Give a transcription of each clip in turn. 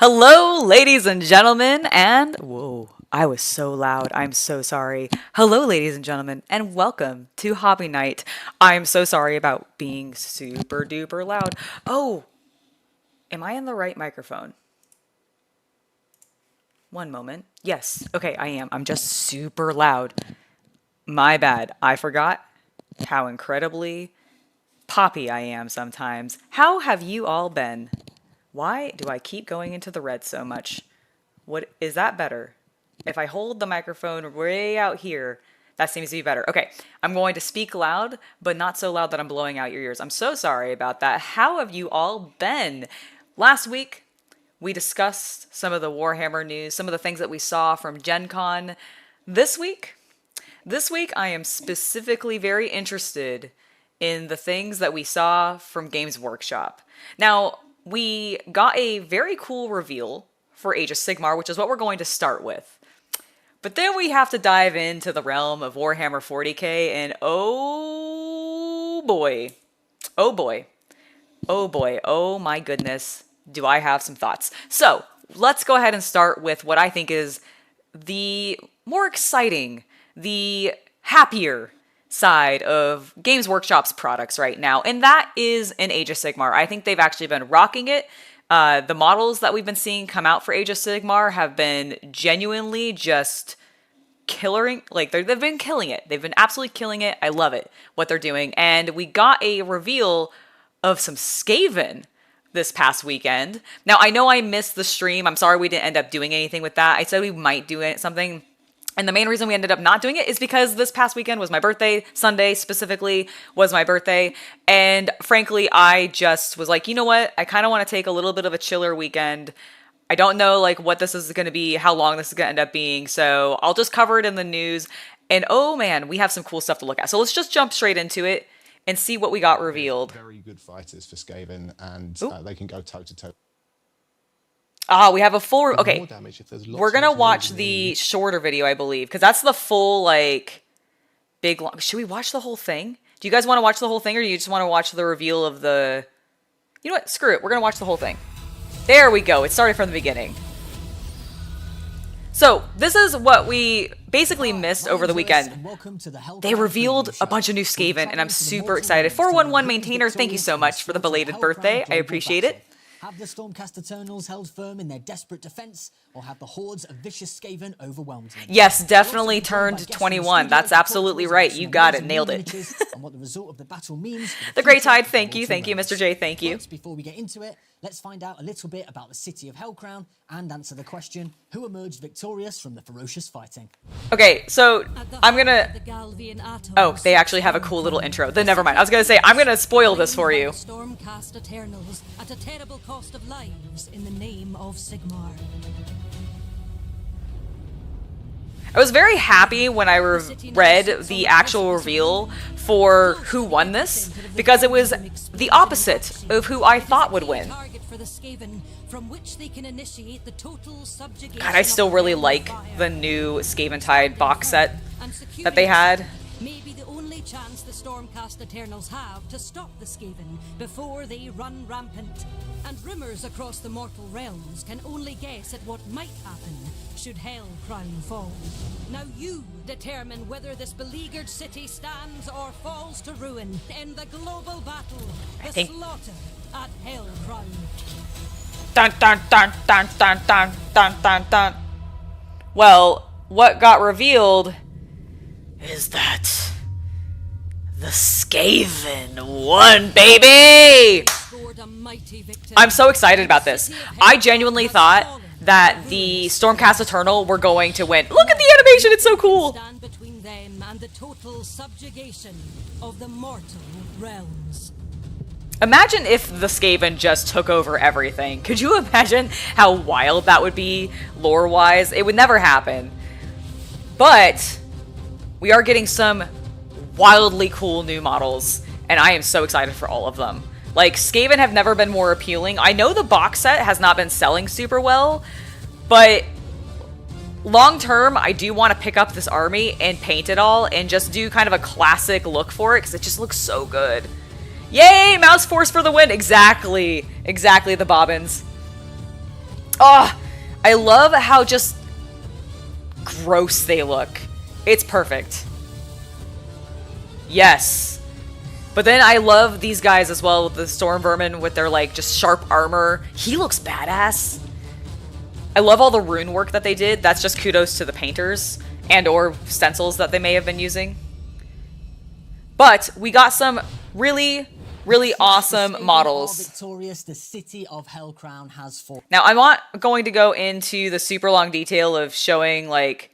Hello, ladies and gentlemen, and whoa, I was so loud. I'm so sorry. Hello, ladies and gentlemen, and welcome to Hobby Night. I'm so sorry about being super duper loud. Oh, am I in the right microphone? One moment. Yes, okay, I am. I'm just super loud. My bad. I forgot how incredibly poppy I am sometimes. How have you all been? Why do I keep going into the red so much? What is that better? If I hold the microphone way out here, that seems to be better. Okay, I'm going to speak loud, but not so loud that I'm blowing out your ears. I'm so sorry about that. How have you all been? Last week, we discussed some of the Warhammer news, some of the things that we saw from Gen Con. This week, I am specifically very interested in the things that we saw from Games Workshop. Now, we got a very cool reveal for Age of Sigmar, which is what we're going to start with. But then we have to dive into the realm of Warhammer 40k, and oh boy, oh my goodness, do I have some thoughts. So, let's go ahead and start with what I think is the more exciting, the happier side of Games Workshop's products right now, and that is in Age of Sigmar. I think they've actually been rocking it. The models that we've been seeing come out for Age of Sigmar have been genuinely just killing, like they've been killing it. They've been absolutely killing it. I love it, what they're doing. And we got a reveal of some Skaven this past weekend. Now, I know I missed the stream. I'm sorry we didn't end up doing anything with that. I said we might do something. And the main reason we ended up not doing it is because this past weekend was my birthday. Sunday specifically was my birthday. And frankly, I just was like, you know what? I kind of want to take a little bit of a chiller weekend. I don't know like what this is going to be, how long this is going to end up being. So I'll just cover it in the news. And oh man, we have some cool stuff to look at. So let's just jump straight into it and see what we got revealed. Very good fighters for Skaven, and they can go toe to toe. We have a full... Okay, we're going to watch the shorter video, I believe, because that's the full, like, big... long. Should we watch the whole thing? Do you guys want to watch the whole thing, or do you just want to watch the reveal of the... You know what? Screw it. We're going to watch the whole thing. There we go. It started from the beginning. So, this is what we basically missed over the weekend. They revealed a bunch of new Skaven, and I'm super excited. 411 Maintainer, thank you so much for the belated birthday. I appreciate it. Have the Stormcast Eternals held firm in their desperate defense, or have the hordes of vicious Skaven overwhelmed them? Yes, definitely turned 21. That's absolutely right. You got it. Nailed it. And what the result of the battle means. The Great Tide, thank you, Mr. J, thank you. But before we get into it, let's find out a little bit about the city of Hellcrown and answer the question, who emerged victorious from the ferocious fighting? Okay, so I'm gonna... Oh, they actually have a cool little intro. Then never mind. I was gonna say, I'm gonna spoil this for you. Stormcast Eternals at a terrible cost of lives in the name of Sigmar. I was very happy when I read the actual reveal for who won this, because it was the opposite of who I thought would win. God, I still really like the new Skaventide box set that they had. Maybe the only chance the Stormcast Eternals have to stop the Skaven before they run rampant. And rumors across the mortal realms can only guess at what might happen should Hellcrown fall. Now you determine whether this beleaguered city stands or falls to ruin in the global battle, the slaughter at Hellcrown. Dun dun dun dun dun dun dun dun dun. Well, what got revealed is that the Skaven won, baby! I'm so excited about this. I genuinely thought that the Stormcast Eternal were going to win. Look at the animation, it's so cool! Stand between them and the total subjugation of the mortal realms. Imagine if the Skaven just took over everything. Could you imagine how wild that would be, lore-wise? It would never happen. But we are getting some wildly cool new models, and I am so excited for all of them. Like, Skaven have never been more appealing. I know the box set has not been selling super well, but long term, I do want to pick up this army and paint it all and just do kind of a classic look for it, because it just looks so good. Yay, Mouse Force for the win! Exactly the bobbins. Oh, I love how just gross they look. It's perfect. Yes. But then I love these guys as well, with the Storm Vermin with their like just sharp armor. He looks badass. I love all the rune work that they did. That's just kudos to the painters and or stencils that they may have been using. But we got some really awesome models. Victorious, the city of Hellcrown has fallen. Now, I'm not going to go into the super long detail of showing, like,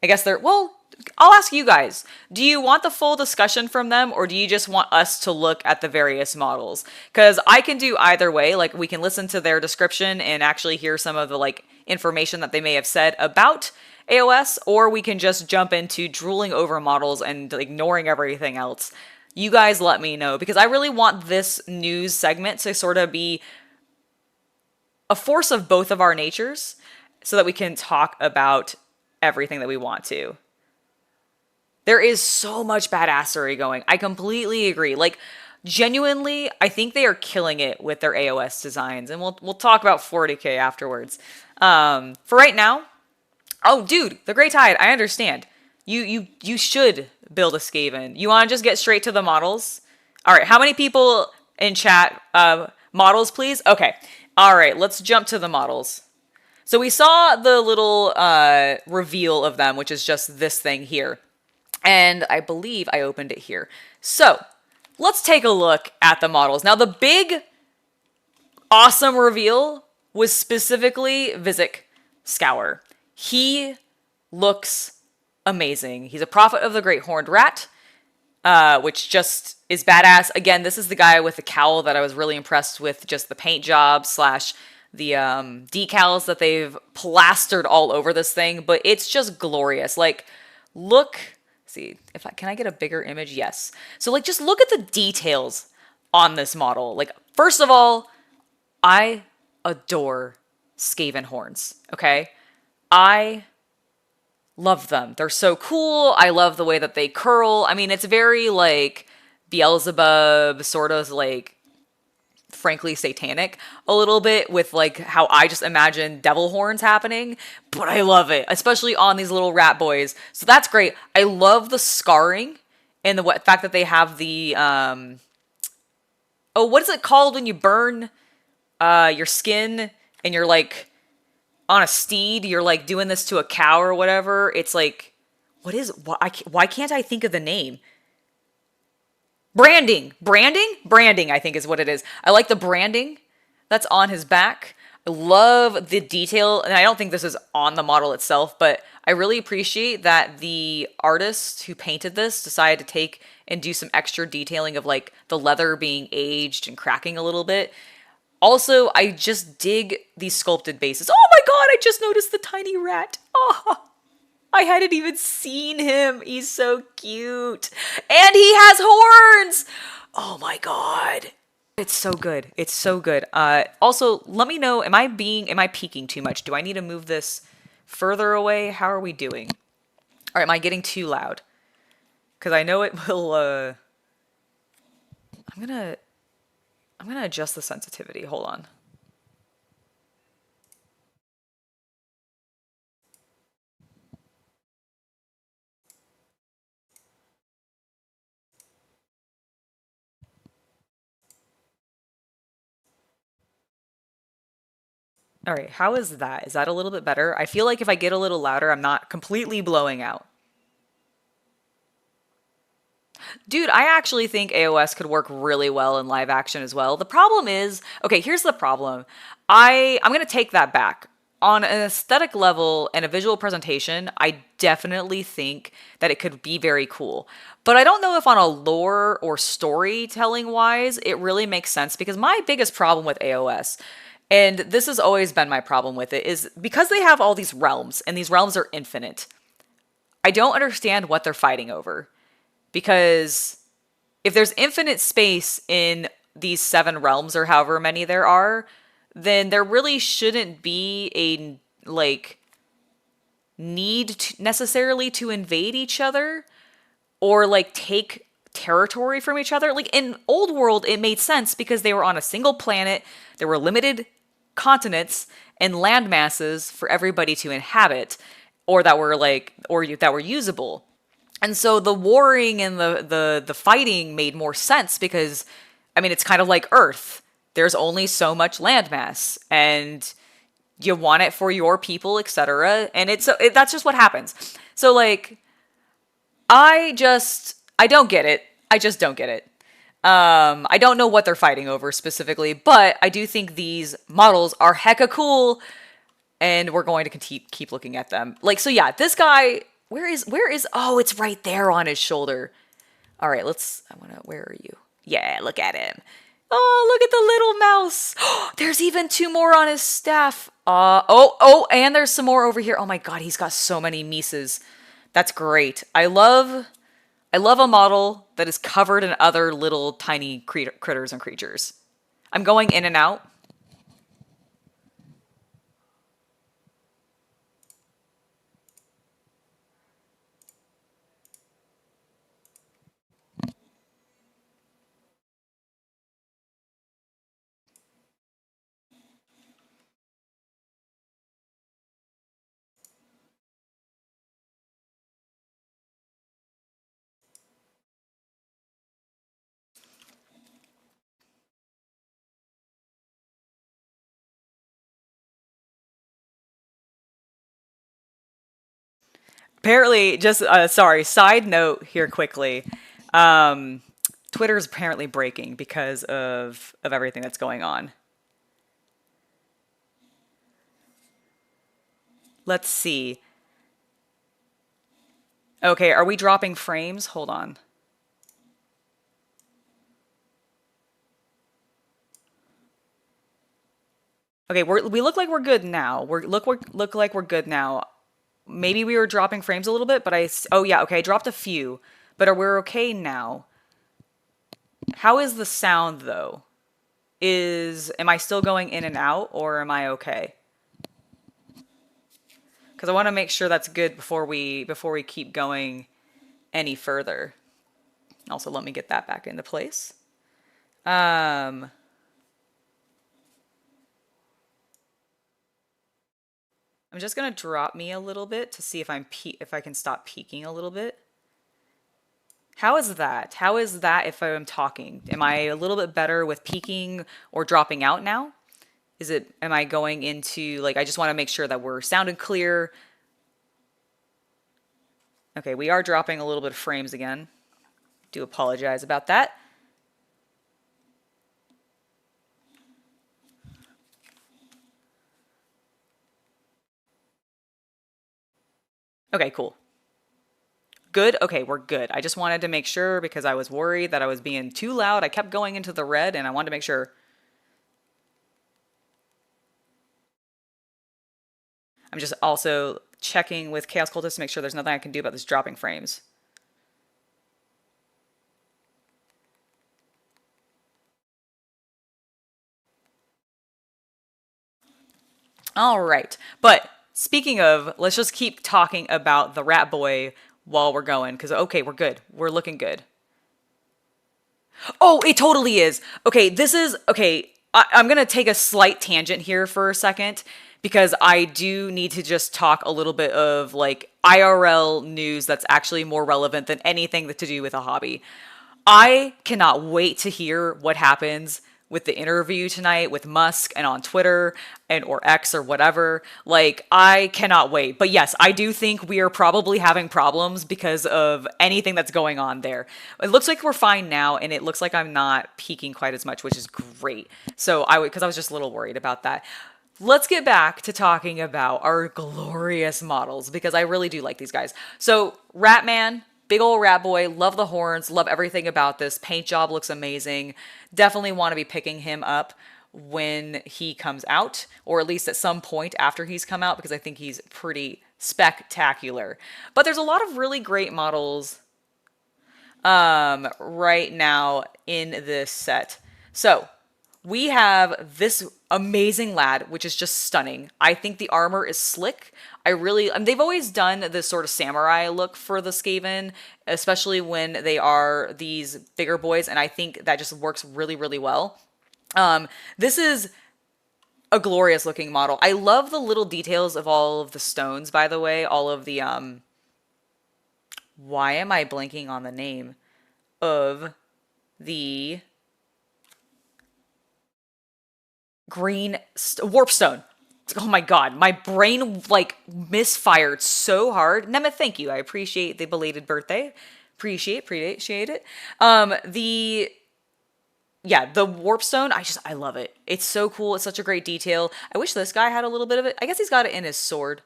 I guess they're, well, I'll ask you guys. Do you want the full discussion from them, or do you just want us to look at the various models? Because I can do either way. Like, we can listen to their description and actually hear some of the, like, information that they may have said about AOS, or we can just jump into drooling over models and ignoring everything else. You guys let me know, because I really want this news segment to sort of be a force of both of our natures so that we can talk about everything that we want to. There is so much badassery going. I completely agree. Like, genuinely, I think they are killing it with their AOS designs, and we'll talk about 40k afterwards. For right now, oh, dude, the Grey Tide, I understand. You should build a Skaven. You want to just get straight to the models? All right, how many people in chat? Models, please? Okay. All right, let's jump to the models. So we saw the little reveal of them, which is just this thing here. And I believe I opened it here. So let's take a look at the models. Now, the big, awesome reveal was specifically Vizek Scour. He looks amazing. He's a prophet of the Great Horned Rat, which just is badass. Again, this is the guy with the cowl that I was really impressed with, just the paint job slash the decals that they've plastered all over this thing, but it's just glorious. Like, look, see, can I get a bigger image? Yes. So, like, just look at the details on this model. Like, first of all, I adore Skaven horns, okay? I love them. They're so cool. I love the way that they curl. I mean, it's very, like, Beelzebub, sort of, like, frankly satanic a little bit with, like, how I just imagine devil horns happening. But I love it, especially on these little rat boys. So that's great. I love the scarring and the fact that they have the, oh, what is it called when you burn your skin and you're, like, on a steed, you're like doing this to a cow or whatever. It's like, what is, why can't I think of the name? Branding, I think is what it is. I like the branding that's on his back. I love the detail, and I don't think this is on the model itself, but I really appreciate that the artist who painted this decided to take and do some extra detailing of like the leather being aged and cracking a little bit. Also, I just dig these sculpted bases. Oh my god, I just noticed the tiny rat. Oh, I hadn't even seen him. He's so cute. And he has horns! Oh my god. It's so good. It's so good. Also, let me know, am I peeking too much? Do I need to move this further away? How are we doing? Or am I getting too loud? Because I know it will, I'm gonna adjust the sensitivity. Hold on. All right, how is that? Is that a little bit better? I feel like if I get a little louder, I'm not completely blowing out. Dude, I actually think AOS could work really well in live action as well. The problem is, okay, here's the problem. I'm going to take that back. On an aesthetic level and a visual presentation, I definitely think that it could be very cool. But I don't know if on a lore or storytelling wise, it really makes sense, because my biggest problem with AOS, and this has always been my problem with it, is because they have all these realms, and these realms are infinite, I don't understand what they're fighting over. Because if there's infinite space in these 7 realms, or however many there are, then there really shouldn't be a, like, need necessarily to invade each other or, like, take territory from each other. Like, in Old World, it made sense because they were on a single planet, there were limited continents, and land masses for everybody to inhabit, or that were that were usable. And so the warring and the fighting made more sense because, I mean, it's kind of like Earth. There's only so much landmass, and you want it for your people, etc. And that's just what happens. So like, I don't get it. I just don't get it. I don't know what they're fighting over specifically, but I do think these models are hecka cool, and we're going to keep looking at them. Like, so yeah, this guy, where is, oh, it's right there on his shoulder. All right, where are you? Yeah, look at him. Oh, look at the little mouse. There's even 2 more on his staff. And there's some more over here. Oh my God, he's got so many Mises. That's great. I love a model that is covered in other little tiny critters and creatures. I'm going in and out. Apparently, just sorry, side note here quickly. Twitter's apparently breaking because of everything that's going on. Let's see. Okay, are we dropping frames? Hold on. Okay, we look like we're good now. Look like we're good now. Maybe we were dropping frames a little bit, but oh yeah, okay, I dropped a few, but we're okay now. How is the sound though? Am I still going in and out, or am I okay? Because I want to make sure that's good before we keep going any further. Also, let me get that back into place. I'm just gonna drop me a little bit to see if I can stop peaking a little bit. How is that? How is that if I'm talking? Am I a little bit better with peaking or dropping out now? Am I going into, like, I just want to make sure that we're sounding clear. Okay, we are dropping a little bit of frames again. Do apologize about that. Okay, cool. Good? Okay, we're good. I just wanted to make sure because I was worried that I was being too loud. I kept going into the red and I wanted to make sure. I'm just also checking with Chaos Cultist to make sure there's nothing I can do about this dropping frames. All right. But speaking of, let's just keep talking about the rat boy while we're going. Because, okay, we're good. We're looking good. Oh, it totally is. Okay, I'm going to take a slight tangent here for a second because I do need to just talk a little bit of like IRL news that's actually more relevant than anything to do with a hobby. I cannot wait to hear what happens with the interview tonight with Musk and on Twitter or X or whatever. Like, I cannot wait. But yes, I do think we are probably having problems because of anything that's going on there. It looks like we're fine now, and it looks like I'm not peaking quite as much, which is great. So because I was just a little worried about that. Let's get back to talking about our glorious models because I really do like these guys. So Ratman, big old rat boy, love the horns, love everything about this. Paint job looks amazing. Definitely want to be picking him up when he comes out, or at least at some point after he's come out, because I think he's pretty spectacular. But there's a lot of really great models right now in this set. So we have this amazing lad, which is just stunning. I think the armor is slick. They've always done this sort of samurai look for the Skaven, especially when they are these bigger boys, and I think that just works really, really well. This is a glorious looking model. I love the little details of all of the stones, by the way. All of the, why am I blanking on the name of the green warp stone? Oh my god, my brain like misfired so hard. Nemeth, thank you. I appreciate the belated birthday. Appreciate it. The warp stone, I love it. It's so cool. It's such a great detail. I wish this guy had a little bit of it. I guess he's got it in his sword.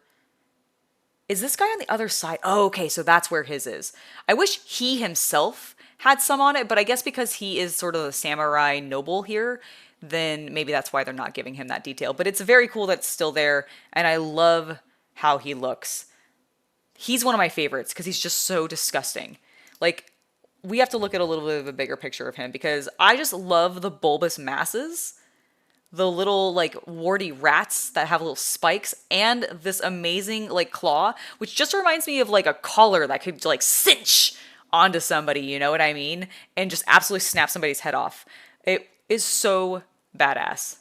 Is this guy on the other side? Oh, okay, so that's where his is. I wish he himself had some on it, but I guess because he is sort of the samurai noble here, then maybe that's why they're not giving him that detail. But it's very cool that it's still there, and I love how he looks. He's one of my favorites because he's just so disgusting. Like, we have to look at a little bit of a bigger picture of him because I just love the bulbous masses, the little like warty rats that have little spikes, and this amazing like claw, which just reminds me of like a collar that could like cinch onto somebody, you know what I mean? And just absolutely snap somebody's head off. It is so badass.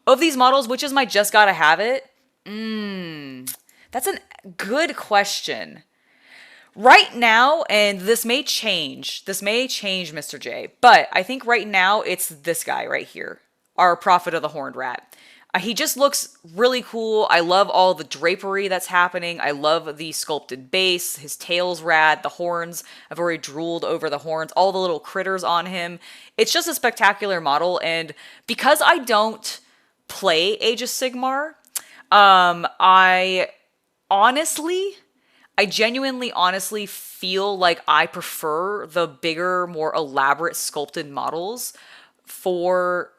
Of these models, which is my just gotta have it? That's a good question. Right now, and this may change, Mr. J, but I think right now it's this guy right here, our Prophet of the Horned Rat. He just looks really cool. I love all the drapery that's happening. I love the sculpted base. His tail's rad. The horns, I've already drooled over the horns. All the little critters on him. It's just a spectacular model. And because I don't play Age of Sigmar, I genuinely honestly feel like I prefer the bigger, more elaborate sculpted models for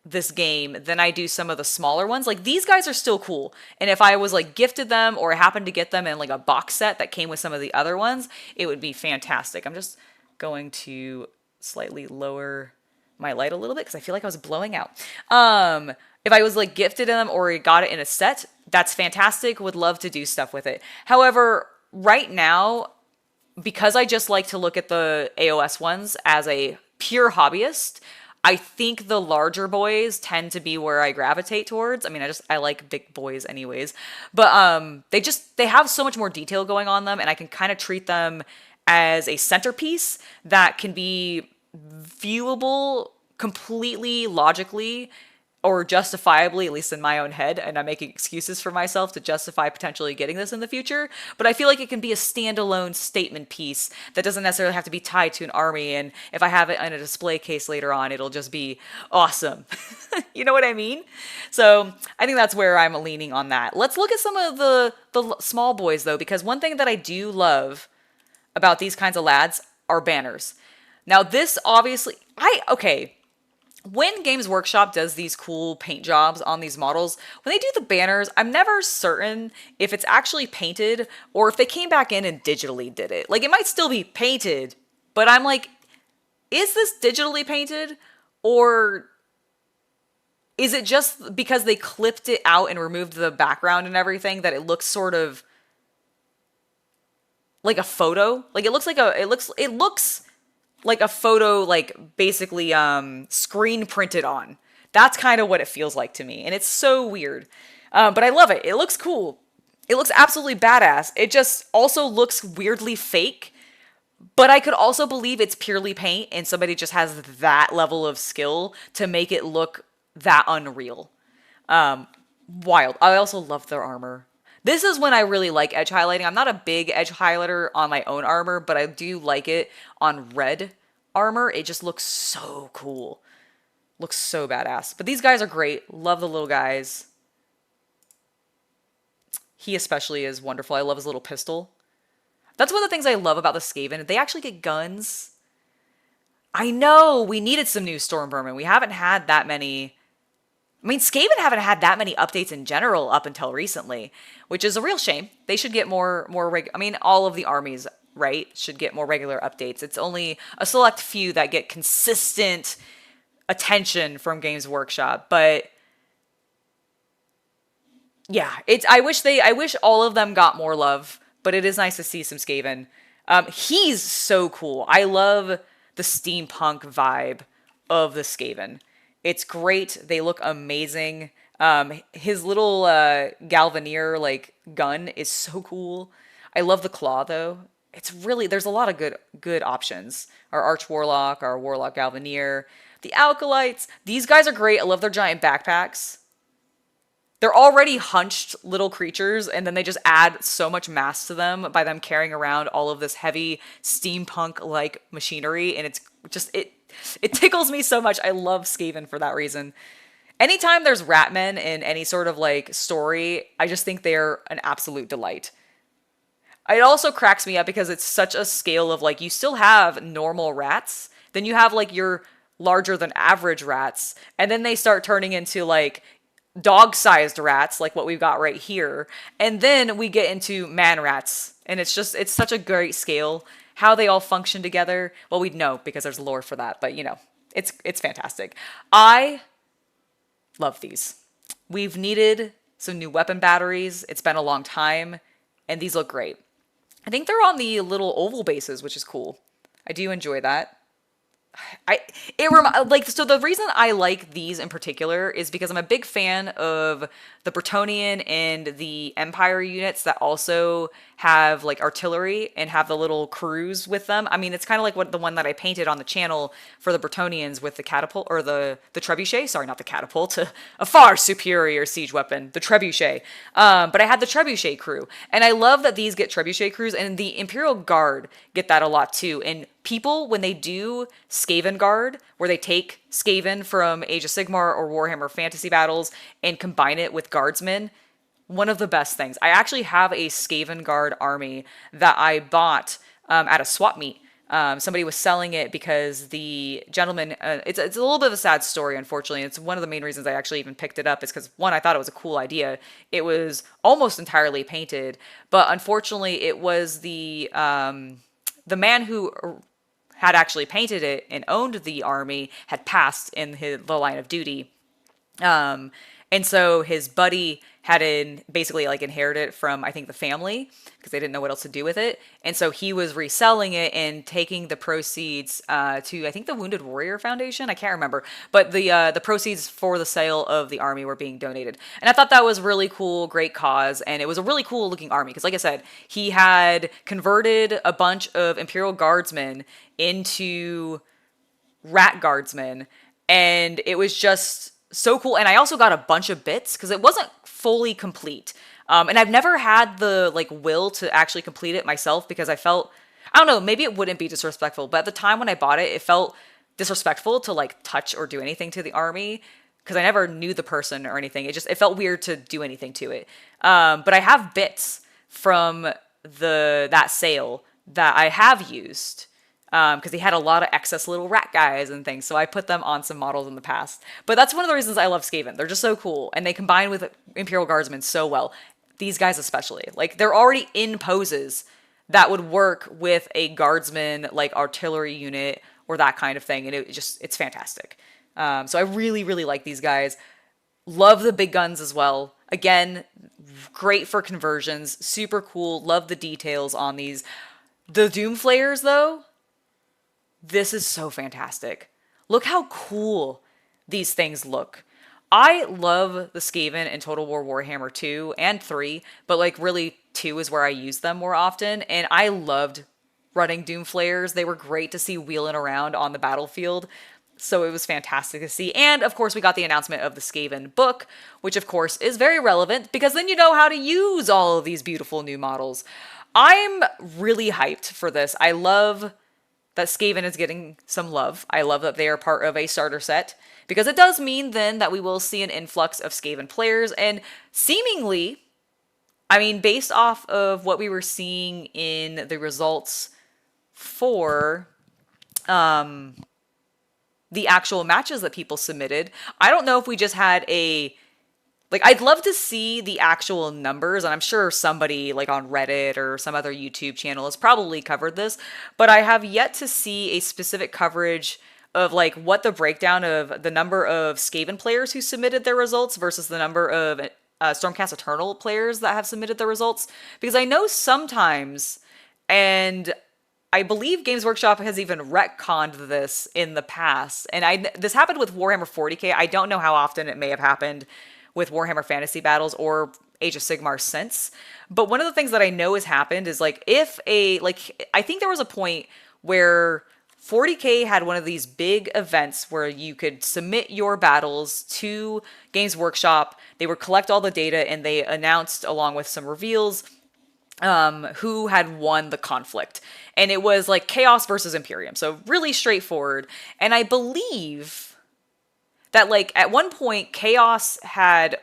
this game than I do some of the smaller ones. Like, these guys are still cool. And if I was like gifted them or happened to get them in like a box set that came with some of the other ones, it would be fantastic. I'm just going to slightly lower my light a little bit because I feel like I was blowing out. If I was like gifted them or got it in a set, that's fantastic. Would love to do stuff with it. However, right now, because I just like to look at the AOS ones as a pure hobbyist, I think the larger boys tend to be where I gravitate towards. I mean, I like big boys anyways, but they have so much more detail going on them, and I can kind of treat them as a centerpiece that can be viewable completely logically or justifiably, at least in my own head, and I'm making excuses for myself to justify potentially getting this in the future, but I feel like it can be a standalone statement piece that doesn't necessarily have to be tied to an army, and if I have it in a display case later on, it'll just be awesome. You know what I mean? So I think that's where I'm leaning on that. Let's look at some of the small boys, though, because one thing that I do love about these kinds of lads are banners. Now, this obviously, when Games Workshop does these cool paint jobs on these models, when they do the banners, I'm never certain if it's actually painted or if they came back in and digitally did it. Like, it might still be painted, but I'm like, is this digitally painted? Or is it just because they clipped it out and removed the background and everything that it looks sort of like a photo? Like, it looks like a photo, like basically screen printed on. That's kind of what it feels like to me. And it's so weird. But I love it. It looks cool. It looks absolutely badass. It just also looks weirdly fake. But I could also believe it's purely paint and somebody just has that level of skill to make it look that unreal. Wild. I also love their armor. This is when I really like edge highlighting. I'm not a big edge highlighter on my own armor, but I do like it on red armor. It just looks so cool. Looks so badass. But these guys are great. Love the little guys. He especially is wonderful. I love his little pistol. That's one of the things I love about the Skaven. They actually get guns. I know, we needed some new Stormvermin. We haven't had that many. I mean, Skaven haven't had that many updates in general up until recently, which is a real shame. They should get more I mean, all of the armies, right, should get more regular updates. It's only a select few that get consistent attention from Games Workshop, but yeah, I wish all of them got more love, but it is nice to see some Skaven. He's so cool. I love the steampunk vibe of the Skaven. It's great. They look amazing. His little Galvanier like gun is so cool. I love the claw though. It's really there's a lot of good options. Our Arch Warlock, our Warlock Galvanier, the Alkalites. These guys are great. I love their giant backpacks. They're already hunched little creatures, and then they just add so much mass to them by them carrying around all of this heavy steampunk-like machinery, and it's just it tickles me so much. I love Skaven for that reason. Anytime there's Ratmen in any sort of like story, I just think they're an absolute delight. It also cracks me up because it's such a scale of like you still have normal rats, then you have like your larger than average rats, and then they start turning into like dog-sized rats like what we've got right here, and then we get into man rats, and it's such a great scale how they all function together. Well, we'd know because there's lore for that, but you know, it's fantastic. I love these. We've needed some new weapon batteries. It's been a long time, and these look great. I think they're on the little oval bases, which is cool. I do enjoy that. So the reason I like these in particular is because I'm a big fan of the Bretonnian and the Empire units that also have like artillery and have the little crews with them. I mean, it's kind of like the one that I painted on the channel for the Bretonnians with the catapult or the trebuchet. Sorry, not the catapult, a far superior siege weapon, the trebuchet. But I had the trebuchet crew, and I love that these get trebuchet crews, and the Imperial Guard get that a lot too. And people, when they do Skaven Guard, where they take Skaven from Age of Sigmar or Warhammer Fantasy Battles and combine it with Guardsmen, one of the best things. I actually have a Skaven Guard army that I bought at a swap meet. Somebody was selling it because the gentleman, it's a little bit of a sad story, unfortunately. It's one of the main reasons I actually even picked it up is because, one, I thought it was a cool idea. It was almost entirely painted, but unfortunately it was the man who had actually painted it and owned the army had passed in the line of duty. And so his buddy had basically like inherited it from, I think, the family because they didn't know what else to do with it. And so he was reselling it and taking the proceeds to, I think, the Wounded Warrior Foundation. I can't remember. But the proceeds for the sale of the army were being donated. And I thought that was really cool, great cause. And it was a really cool looking army because, like I said, he had converted a bunch of Imperial Guardsmen into Rat Guardsmen. And it was just so cool. And I also got a bunch of bits because it wasn't fully complete. And I've never had the like will to actually complete it myself because I felt, I don't know, maybe it wouldn't be disrespectful, but at the time when I bought it, it felt disrespectful to like touch or do anything to the army because I never knew the person or anything. It felt weird to do anything to it. But I have bits from that sale that I have used. Because he had a lot of excess little rat guys and things, so I put them on some models in the past. But that's one of the reasons I love Skaven. They're just so cool, and they combine with Imperial Guardsmen so well. These guys especially. Like, they're already in poses that would work with a Guardsman, like, artillery unit or that kind of thing, and it's fantastic. So I really, really like these guys. Love the big guns as well. Again, great for conversions. Super cool. Love the details on these. The Doomflayers, though, this is so fantastic. Look how cool these things look. I love the Skaven in Total War Warhammer 2 and 3, but like really 2 is where I use them more often, and I loved running Doomflayers. They were great to see wheeling around on the battlefield, so it was fantastic to see. And of course we got the announcement of the Skaven book, which of course is very relevant because then you know how to use all of these beautiful new models. I'm really hyped for this. I love that Skaven is getting some love. I love that they are part of a starter set because it does mean then that we will see an influx of Skaven players, and seemingly, I mean, based off of what we were seeing in the results for the actual matches that people submitted, I don't know if we just had I'd love to see the actual numbers, and I'm sure somebody like on Reddit or some other YouTube channel has probably covered this, but I have yet to see a specific coverage of like what the breakdown of the number of Skaven players who submitted their results versus the number of Stormcast Eternal players that have submitted their results. Because I know sometimes, and I believe Games Workshop has even retconned this in the past. And this happened with Warhammer 40K. I don't know how often it may have happened with Warhammer Fantasy Battles or Age of Sigmar since. But one of the things that I know has happened is like I think there was a point where 40K had one of these big events where you could submit your battles to Games Workshop. They would collect all the data and they announced, along with some reveals, who had won the conflict. And it was like Chaos versus Imperium. So really straightforward. And I believe that like at one point Chaos had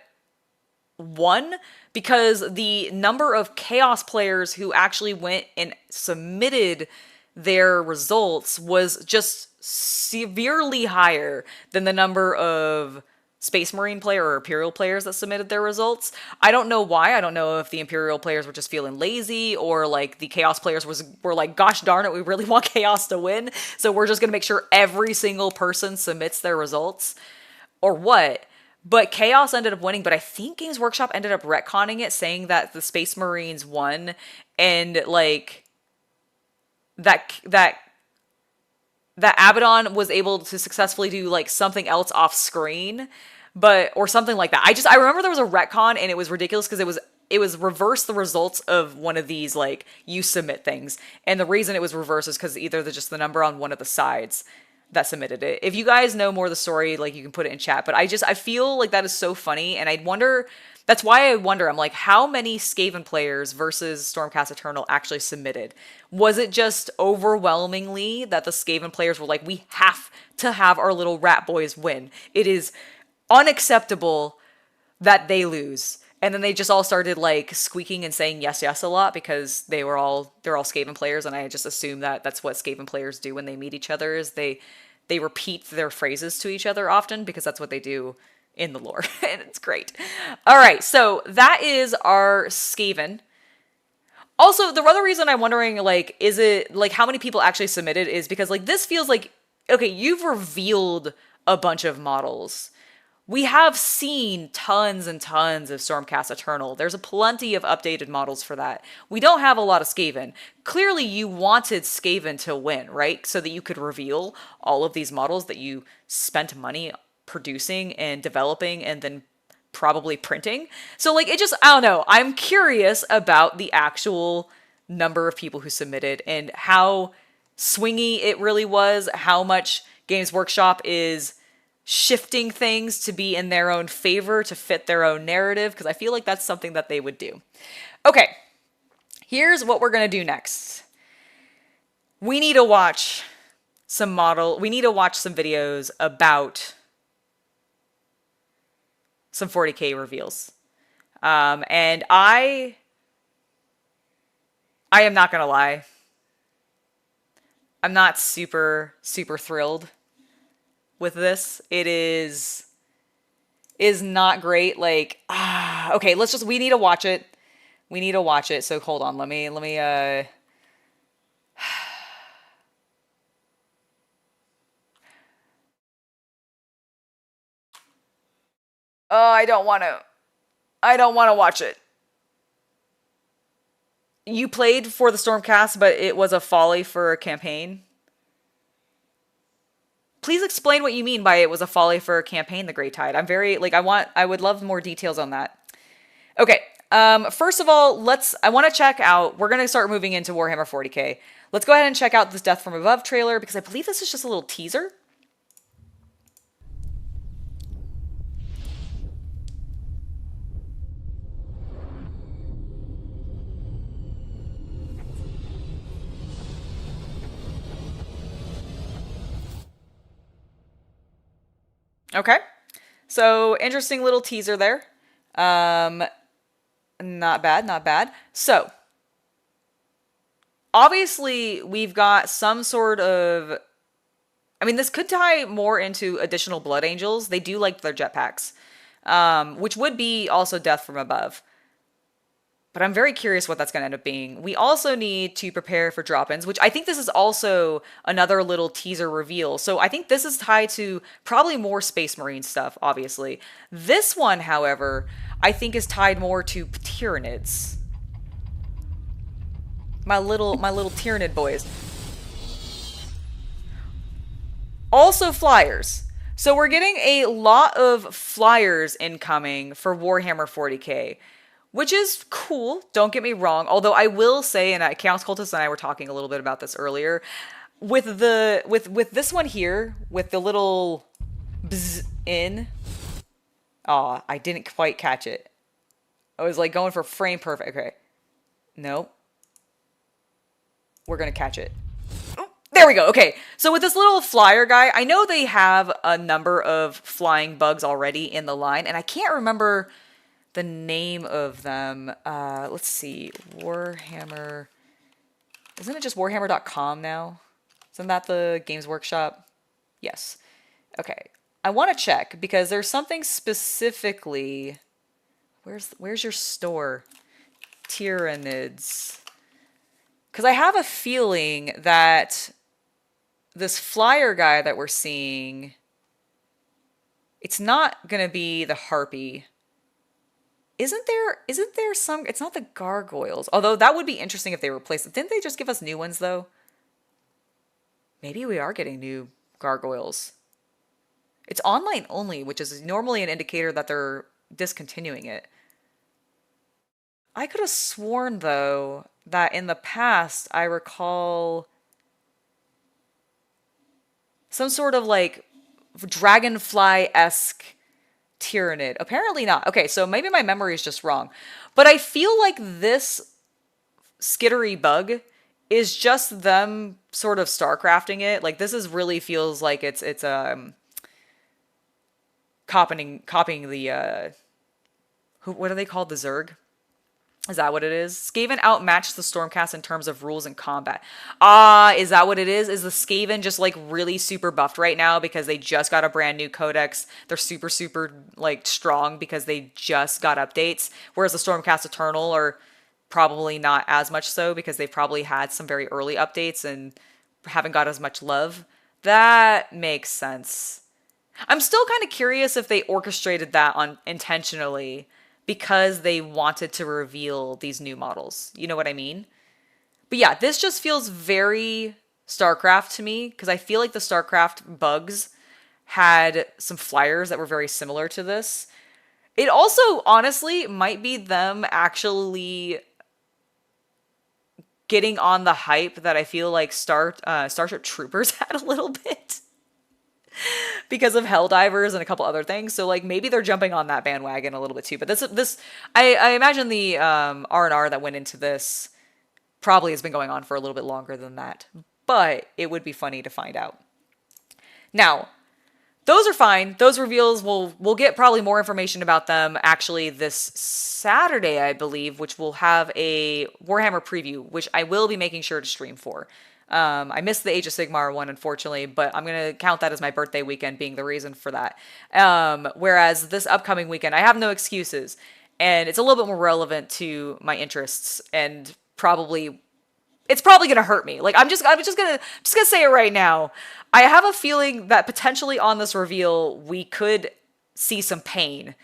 won because the number of Chaos players who actually went and submitted their results was just severely higher than the number of Space Marine player or Imperial players that submitted their results. I don't know why. I don't know if the Imperial players were just feeling lazy or like the Chaos players were like, gosh darn it, we really want Chaos to win, so we're just going to make sure every single person submits their results, or what. But Chaos ended up winning, but I think Games Workshop ended up retconning it, saying that the Space Marines won, and like that Abaddon was able to successfully do like something else off screen, or something like that. I remember there was a retcon and it was ridiculous because it was reverse the results of one of these like you submit things, and the reason it was reversed is because either just the number on one of the sides that submitted it. If you guys know more of the story, like you can put it in chat. But I feel like that is so funny, and I wonder. That's why I wonder, I'm like, how many Skaven players versus Stormcast Eternal actually submitted? Was it just overwhelmingly that the Skaven players were like, we have to have our little rat boys win. It is unacceptable that they lose. And then they just all started like squeaking and saying yes, yes a lot because they're all Skaven players, and I just assume that that's what Skaven players do when they meet each other, is they repeat their phrases to each other often because that's what they do in the lore. And it's great. All right, so that is our Skaven. Also, the other reason I'm wondering, like, is it, like, how many people actually submitted is because, like, this feels like, okay, you've revealed a bunch of models. We have seen tons and tons of Stormcast Eternal. There's plenty of updated models for that. We don't have a lot of Skaven. Clearly, you wanted Skaven to win, right? So that you could reveal all of these models that you spent money producing and developing and then probably printing. So like, it just, I don't know. I'm curious about the actual number of people who submitted and how swingy it really was, how much Games Workshop is shifting things to be in their own favor to fit their own narrative, because I feel like that's something that they would do. Okay, here's what we're going to do next. We need to watch some videos about some 40K reveals. And I am not gonna lie. I'm not super thrilled with this. It is not great. Like, okay, we need to watch it. We need to watch it. So hold on, let me oh, I don't want to watch it. You played for the Stormcast, but it was a folly for a campaign. Please explain what you mean by it was a folly for a campaign, the Great Tide. I'm very, like, I would love more details on that. Okay, first of all, I want to check out, we're going to start moving into Warhammer 40K. Let's go ahead and check out this Death from Above trailer, because I believe this is just a little teaser. Okay, so interesting little teaser there. Not bad, not bad. So, obviously, we've got some sort of... I mean, this could tie more into additional Blood Angels. They do like their jetpacks, which would be also Death from Above. But I'm very curious what that's going to end up being. We also need to prepare for drop-ins, which I think this is also another little teaser reveal. So I think this is tied to probably more Space Marine stuff, obviously. This one, however, I think is tied more to Tyranids. My little Tyranid boys. Also flyers. So we're getting a lot of flyers incoming for Warhammer 40k, which is cool. Don't get me wrong. Although I will say, and Chaos Cultist and I were talking a little bit about this earlier, with this one here, with the little bzz in. Aw, I didn't quite catch it. I was like going for frame perfect. Okay. Nope. We're gonna catch it. There we go. Okay, so with this little flyer guy, I know they have a number of flying bugs already in the line, and I can't remember the name of them. Let's see. Warhammer. Isn't it just warhammer.com now? Isn't that the Games Workshop? Yes. Okay. I want to check because there's something specifically. Where's your store? Tyranids. Because I have a feeling that this flyer guy that we're seeing, it's not going to be the Harpy. Isn't there some, it's not the Gargoyles. Although that would be interesting if they replaced it. Didn't they just give us new ones though? Maybe we are getting new Gargoyles. It's online only, which is normally an indicator that they're discontinuing it. I could have sworn though that in the past I recall some sort of like dragonfly-esque Tyranid. Apparently not. Okay, so maybe my memory is just wrong. But I feel like this skittery bug is just them sort of StarCrafting it. Like this is really feels like it's copying the what are they called? The Zerg? Is that what it is? Skaven outmatched the Stormcast in terms of rules and combat. Is that what it is? Is the Skaven just like really super buffed right now because they just got a brand new codex? They're super, super like strong because they just got updates. Whereas the Stormcast Eternal are probably not as much so because they've probably had some very early updates and haven't got as much love. That makes sense. I'm still kind of curious if they orchestrated that intentionally because they wanted to reveal these new models. You know what I mean? But yeah, this just feels very StarCraft to me because I feel like the StarCraft bugs had some flyers that were very similar to this. It also, honestly, might be them actually getting on the hype that I feel like Starship Troopers had a little bit. Because of Helldivers and a couple other things. So like maybe they're jumping on that bandwagon a little bit too. But I imagine the R&R that went into this probably has been going on for a little bit longer than that. But it would be funny to find out. Now, those are fine. Those reveals, we'll get probably more information about them actually this Saturday, I believe, which will have a Warhammer preview, which I will be making sure to stream for. I missed the Age of Sigmar one, unfortunately, but I'm going to count that as my birthday weekend being the reason for that. Whereas this upcoming weekend, I have no excuses, and it's a little bit more relevant to my interests, and it's probably going to hurt me. Like, I'm just going to say it right now. I have a feeling that potentially on this reveal, we could see some pain,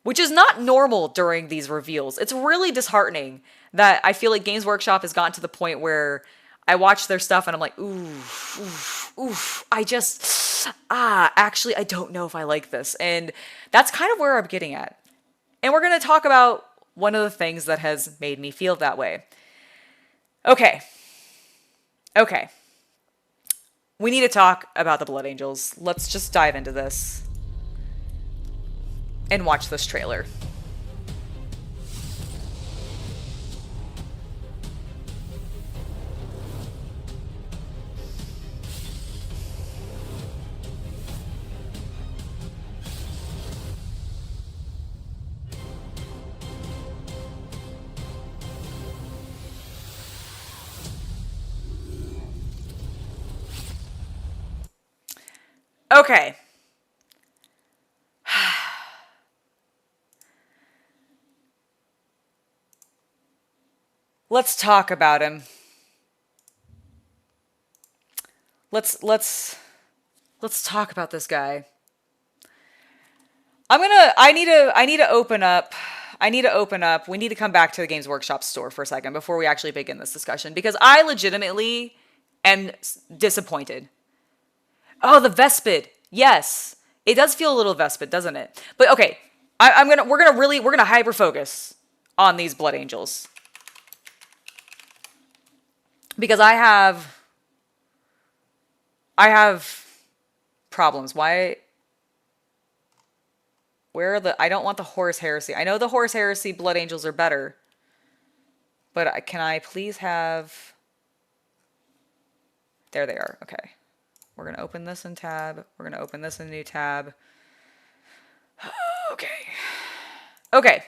which is not normal during these reveals. It's really disheartening that I feel like Games Workshop has gotten to the point where I watch their stuff and I'm like, oof, actually, I don't know if I like this. And that's kind of where I'm getting at. And we're going to talk about one of the things that has made me feel that way. Okay. We need to talk about the Blood Angels. Let's just dive into this and watch this trailer. Okay. Let's talk about him. Let's talk about this guy. I need to open up. We need to come back to the Games Workshop store for a second before we actually begin this discussion because I legitimately am disappointed. Oh, the Vespid. Yes. It does feel a little Vespid, doesn't it? But okay, we're gonna hyper focus on these Blood Angels. Because I have problems. Why? Where are the... I don't want the Horus Heresy. I know the Horus Heresy Blood Angels are better. But can I please have... There they are. Okay. We're going to open this in tab. We're going to open this in a new tab. Okay. Okay.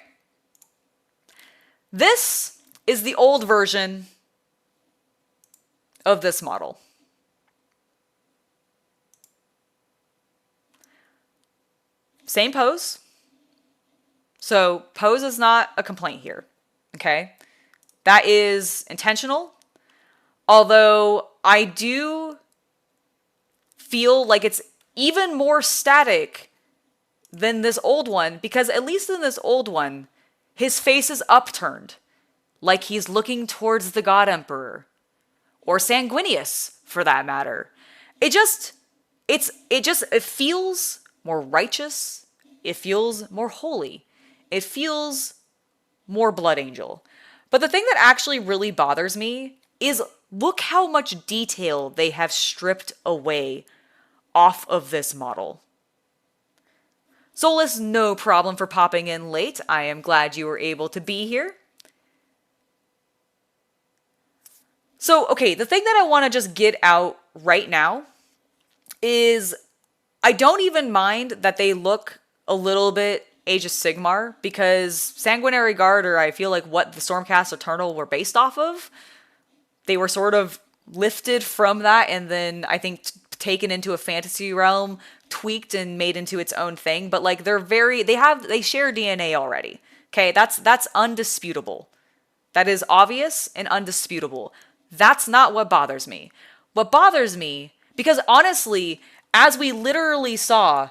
This is the old version of this model. Same pose. So pose is not a complaint here. Okay. That is intentional. Although I do feel like it's even more static than this old one, because at least in this old one, his face is upturned, like he's looking towards the God Emperor, or Sanguinius, for that matter. It feels more righteous. It feels more holy. It feels more Blood Angel. But the thing that actually really bothers me is look how much detail they have stripped away off of this model. Solus, no problem for popping in late. I am glad you were able to be here. So, okay, the thing that I want to just get out right now is I don't even mind that they look a little bit Age of Sigmar, because Sanguinary Guard, or I feel like what the Stormcast Eternal were based off of, they were sort of lifted from that and then I think taken into a fantasy realm, tweaked and made into its own thing. But like they share DNA already. Okay, that's undisputable. That is obvious and undisputable. That's not what bothers me. What bothers me, because honestly, as we literally saw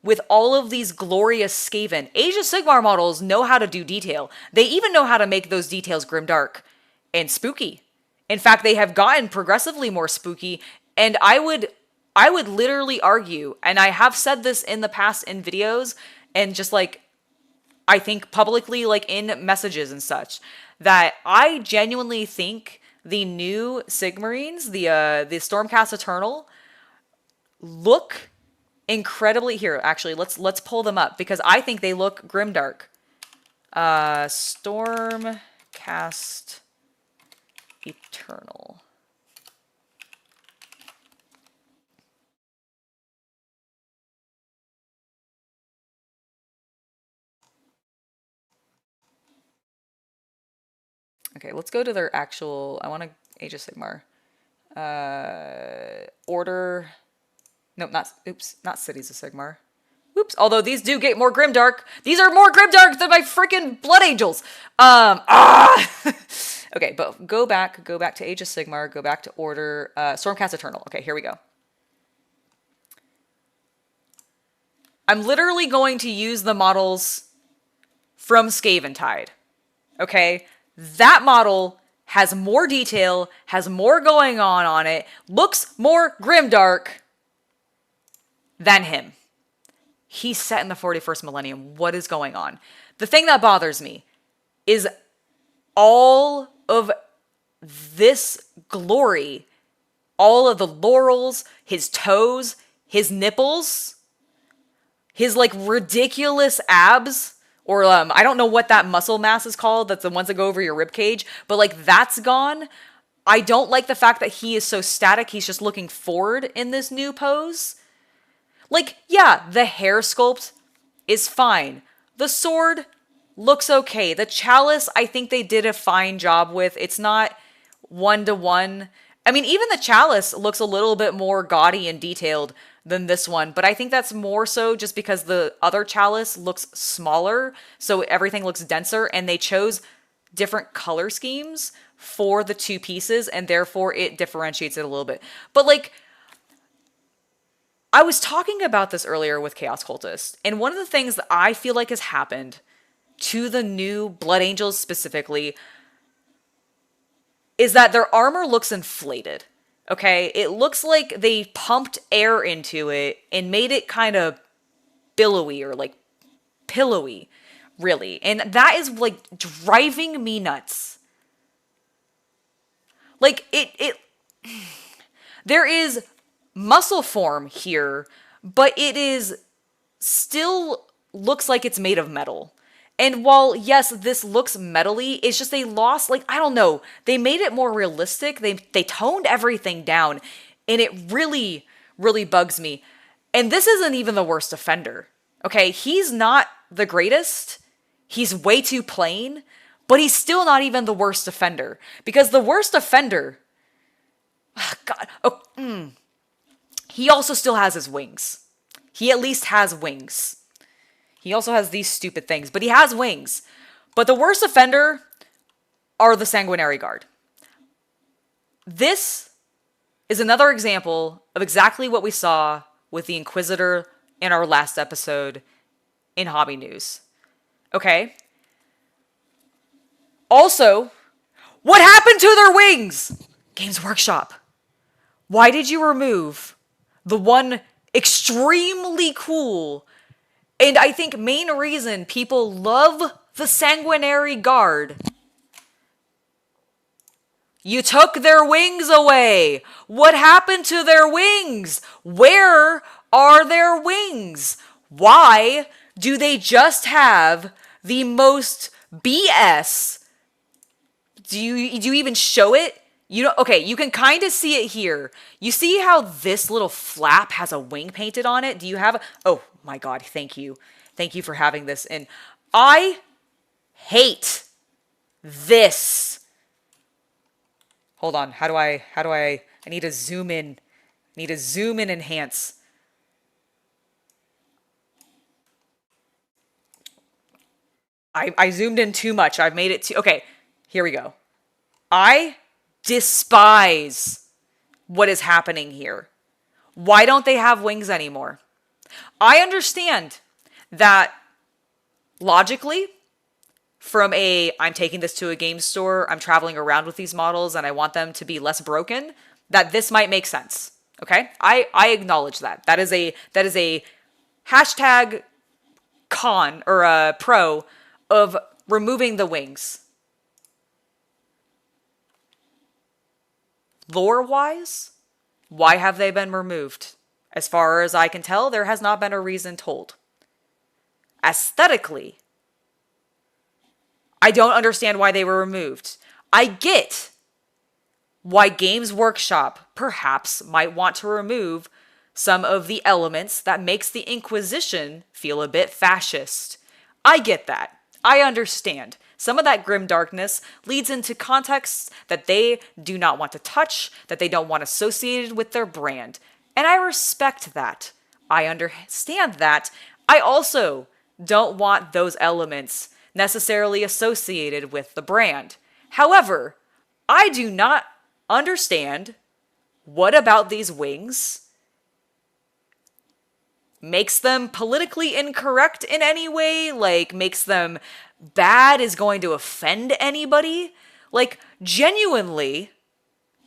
with all of these glorious Skaven, Age of Sigmar models know how to do detail. They even know how to make those details grimdark and spooky. In fact, they have gotten progressively more spooky, and I would literally argue, and I have said this in the past in videos, and just like, I think publicly, like in messages and such, that I genuinely think the new Sigmarines, the Stormcast Eternal, look incredibly... Here, actually, let's pull them up, because I think they look grimdark. Stormcast Eternal. Okay, let's go to their actual... I want to... Age of Sigmar. Order... No, not Cities of Sigmar. Oops, although these do get more grimdark. These are more grimdark than my freaking Blood Angels. Okay, but go back to Age of Sigmar, go back to Order, Stormcast Eternal. Okay, here we go. I'm literally going to use the models from Skaventide. Okay? That model has more detail, has more going on it, looks more grimdark than him. He's set in the 41st millennium. What is going on? The thing that bothers me is all of this glory, all of the laurels, his toes, his nipples, his like ridiculous abs, or I don't know what that muscle mass is called. That's the ones that go over your rib cage, but like that's gone. I don't like the fact that he is so static. He's just looking forward in this new pose. Like, yeah, the hair sculpt is fine. The sword looks okay. The chalice, I think they did a fine job with. It's not one-to-one. I mean, even the chalice looks a little bit more gaudy and detailed than this one, but I think that's more so just because the other chalice looks smaller, so everything looks denser, and they chose different color schemes for the two pieces, and therefore it differentiates it a little bit. But like, I was talking about this earlier with Chaos Cultist, and one of the things that I feel like has happened to the new Blood Angels specifically is that their armor looks inflated. Okay, it looks like they pumped air into it and made it kind of billowy or like pillowy, really. And that is like driving me nuts. Like it there is muscle form here, but it is still looks like it's made of metal. And while, yes, this looks metally, it's just they lost, like, I don't know, they made it more realistic. They toned everything down, and it really, really bugs me. And this isn't even the worst offender. Okay, he's not the greatest. He's way too plain, but he's still not even the worst offender. Because the worst offender, God, he also still has his wings. He at least has wings. He also has these stupid things, but he has wings. But the worst offender are the Sanguinary Guard. This is another example of exactly what we saw with the Inquisitor in our last episode in Hobby News. Okay? Also, what happened to their wings? Games Workshop. Why did you remove the one extremely cool, and I think main reason people love the Sanguinary Guard? You took their wings away. What happened to their wings? Where are their wings? Why do they just have the most BS? Do you even show it? You know, okay, you can kind of see it here. You see how this little flap has a wing painted on it? Do you have oh my god, thank you. Thank you for having this. And I hate this. Hold on, how do I need to zoom in. I need to zoom in, enhance. I zoomed in too much. I've made it too, okay, here we go. I despise what is happening here. Why don't they have wings anymore? I understand that logically, from I'm taking this to a game store, I'm traveling around with these models, and I want them to be less broken, that this might make sense. Okay? I acknowledge that. That is a hashtag con or a pro of removing the wings. Lore-wise, why have they been removed? As far as I can tell, there has not been a reason told. Aesthetically, I don't understand why they were removed. I get why Games Workshop perhaps might want to remove some of the elements that makes the Inquisition feel a bit fascist. I get that. I understand. Some of that grim darkness leads into contexts that they do not want to touch, that they don't want associated with their brand. And I respect that. I understand that. I also don't want those elements necessarily associated with the brand. However, I do not understand what about these wings makes them politically incorrect in any way, like makes them bad, is going to offend anybody. Like, genuinely,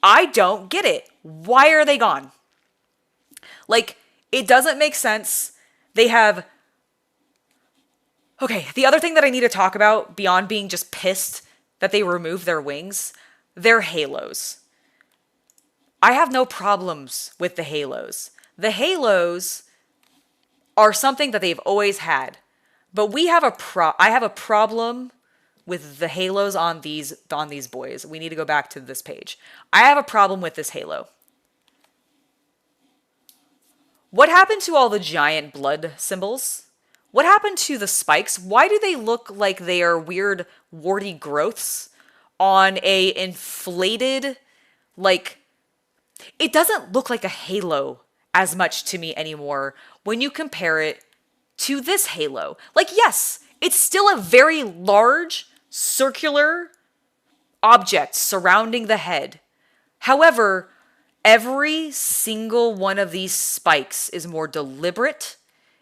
I don't get it. Why are they gone? Like, it doesn't make sense. They have... Okay, the other thing that I need to talk about, beyond being just pissed that they removed their wings, their halos. I have no problems with the halos. The halos are something that they've always had. But I have a problem with the halos on these boys. We need to go back to this page. I have a problem with this halo. What happened to all the giant blood symbols? What happened to the spikes? Why do they look like they are weird warty growths on a inflated, like, it doesn't look like a halo as much to me anymore when you compare it to this halo. Like, yes, it's still a very large, circular object surrounding the head. However, every single one of these spikes is more deliberate,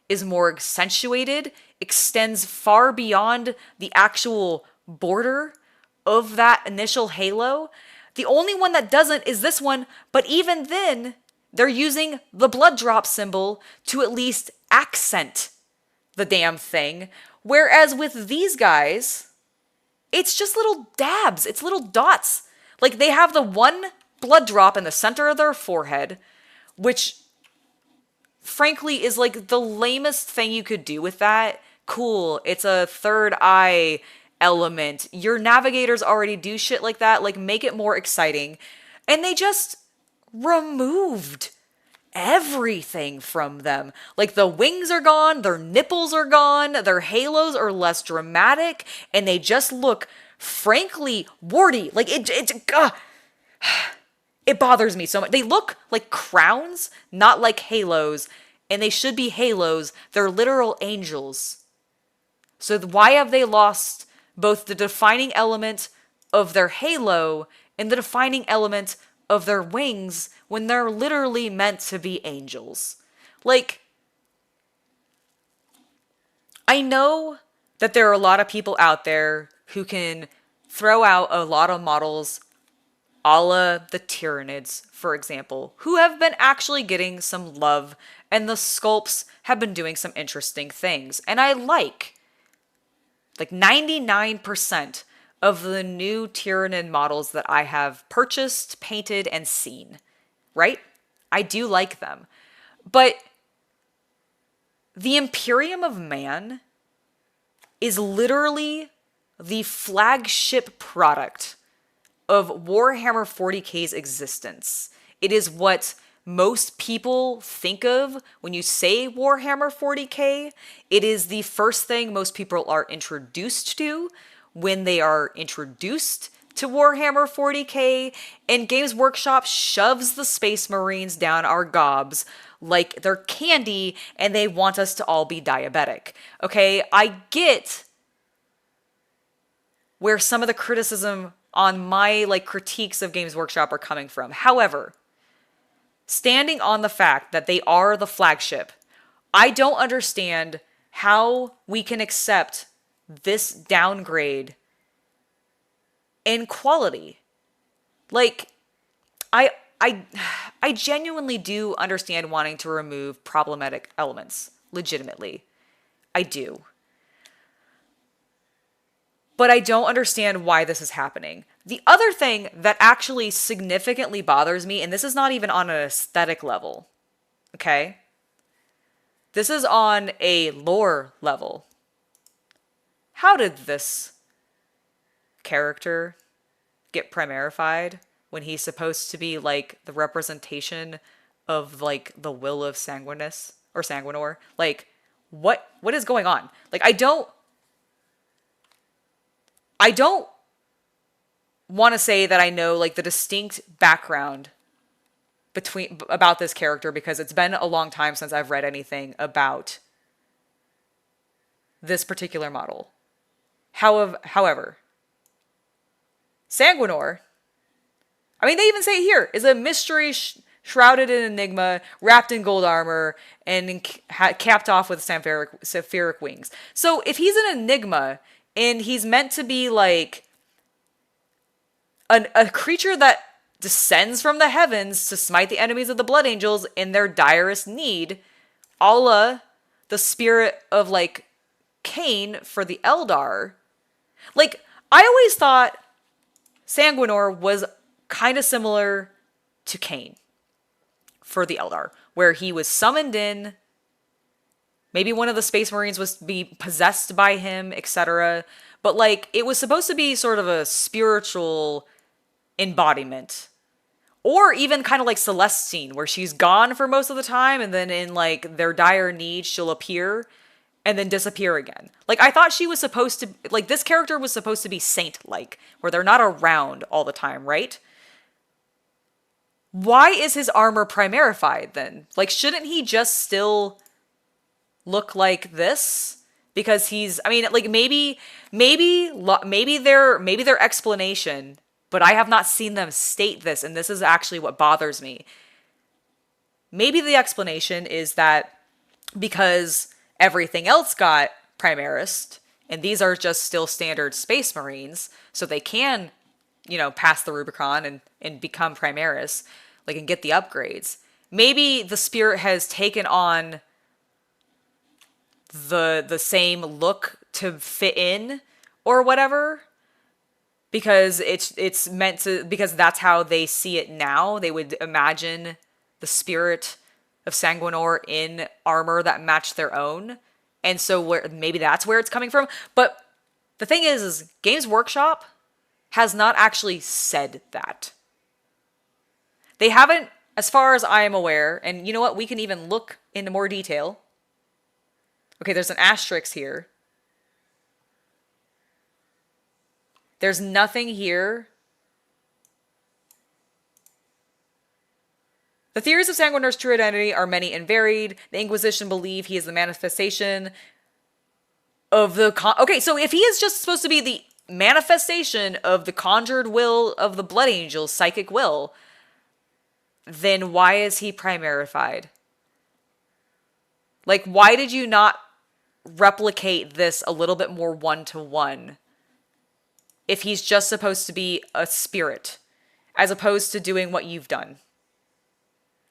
is more accentuated, extends far beyond the actual border of that initial halo. The only one that doesn't is this one, but even then, they're using the blood drop symbol to at least accent the damn thing. Whereas with these guys, it's just little dabs, it's little dots. Like, they have the one blood drop in the center of their forehead, which frankly is like the lamest thing you could do with that. Cool, it's a third eye element. Your navigators already do shit like that. Like, make it more exciting. And they just removed everything from them. Like, the wings are gone, their nipples are gone, their halos are less dramatic, and they just look frankly warty. Like, it bothers me so much. They look like crowns, not like halos, and they should be halos. They're literal angels. So why have they lost both the defining element of their halo and the defining element of their wings when they're literally meant to be angels? Like, I know that there are a lot of people out there who can throw out a lot of models a la the Tyranids, for example, who have been actually getting some love, and the sculpts have been doing some interesting things. And I like 99% of the new Tyranid models that I have purchased, painted, and seen, right? I do like them. But the Imperium of Man is literally the flagship product of Warhammer 40k's existence. It is what most people think of when you say Warhammer 40k. It is the first thing most people are introduced to when they are introduced to Warhammer 40k, and Games Workshop shoves the Space Marines down our gobs like they're candy, and they want us to all be diabetic. Okay, I get where some of the criticism on my critiques of Games Workshop are coming from. However, standing on the fact that they are the flagship, I don't understand how we can accept this downgrade in quality. Like, I genuinely do understand wanting to remove problematic elements, legitimately. I do. But I don't understand why this is happening. The other thing that actually significantly bothers me, and this is not even on an aesthetic level, okay? This is on a lore level. How did this character get primarified when he's supposed to be the representation of the will of Sanguinus or Sanguinor? What is going on? I don't want to say that I know the distinct background about this character, because it's been a long time since I've read anything about this particular model. However, Sanguinor, I mean, they even say it here, is a mystery shrouded in enigma, wrapped in gold armor, and capped off with sapphiric wings. So if he's an enigma, and he's meant to be a creature that descends from the heavens to smite the enemies of the Blood Angels in their direst need, a la the spirit of Cain for the Eldar. I always thought Sanguinor was kind of similar to Cain for the Eldar, where he was summoned in. Maybe one of the Space Marines was be possessed by him, etc. But it was supposed to be sort of a spiritual embodiment. Or even kind of like Celestine, where she's gone for most of the time, and then in their dire need, she'll appear and then disappear again. I thought she was supposed to, this character was supposed to be saint-like, where they're not around all the time, right? Why is his armor primarified then? Shouldn't he just still look like this? Because he's, I mean, maybe their explanation, but I have not seen them state this, and this is actually what bothers me. Maybe the explanation is that because everything else got Primarist, and these are just still standard Space Marines, so they can pass the Rubicon and become Primaris, like, and get the upgrades. Maybe the spirit has taken on the same look to fit in or whatever, because it's meant to, because that's how they see it now. They would imagine the spirit of Sanguinor in armor that matched their own. And so maybe that's where it's coming from. But the thing is Games Workshop has not actually said that. They haven't, as far as I am aware, and you know what? We can even look into more detail. Okay, there's an asterisk here. There's nothing here. The theories of Sanguinor's true identity are many and varied. The Inquisition believe he is the manifestation of the... Okay, so if he is just supposed to be the manifestation of the conjured will of the Blood Angel's psychic will, then why is he primarified? Like, why did you not replicate this a little bit more one-to-one if he's just supposed to be a spirit, as opposed to doing what you've done?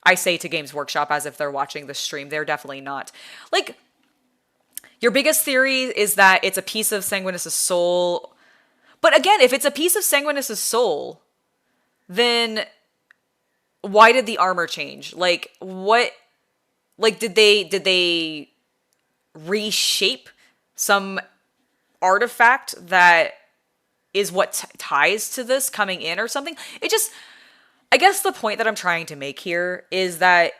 I say to Games Workshop as if they're watching the stream. They're definitely not. Like, your biggest theory is that it's a piece of Sanguinus' soul. But again, if it's a piece of Sanguinus' soul, then why did the armor change? Like, what? Like, did they reshape some artifact that is what ties to this coming in or something? It just... I guess the point that I'm trying to make here is that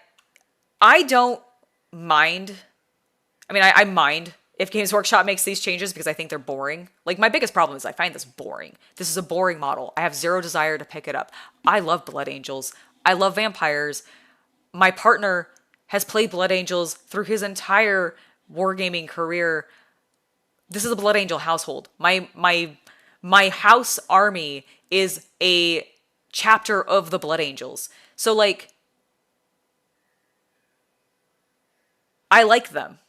I don't mind. I mean, I mind if Games Workshop makes these changes because I think they're boring. Like, my biggest problem is I find this boring. This is a boring model. I have zero desire to pick it up. I love Blood Angels. I love vampires. My partner has played Blood Angels through his entire wargaming career. This is a Blood Angel household. My house army is a chapter of the Blood Angels. So, like, I like them.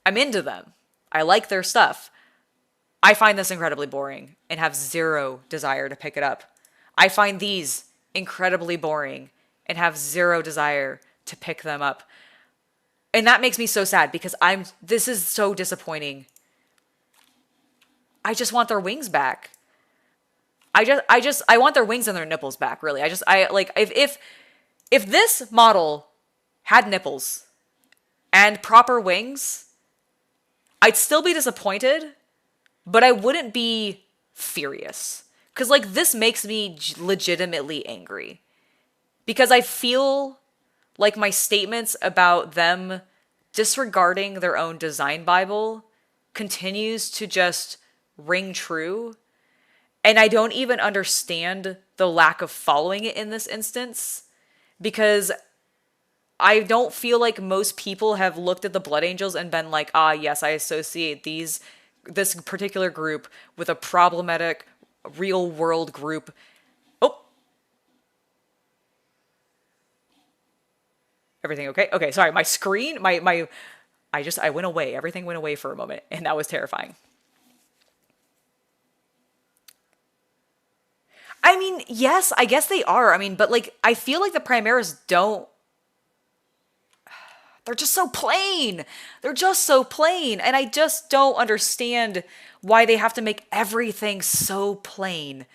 I'm into them. I like their stuff. I find this incredibly boring and have zero desire to pick it up. I find these incredibly boring and have zero desire to pick them up. And that makes me so sad because this is so disappointing. I just want their wings back. I want their wings and their nipples back, really. If this model had nipples and proper wings, I'd still be disappointed, but I wouldn't be furious. Because, like, this makes me legitimately angry. Because I feel like my statements about them disregarding their own design Bible continues to just ring true. And I don't even understand the lack of following it in this instance, because I don't feel like most people have looked at the Blood Angels and been like, ah, yes, I associate this particular group with a problematic real world group. Oh. Everything okay? Okay, sorry, my screen, I went away. Everything went away for a moment, and that was terrifying. I mean, yes, I guess they are. I mean, but, like, I feel like the Primaris don't... They're just so plain. They're just so plain. And I just don't understand why they have to make everything so plain.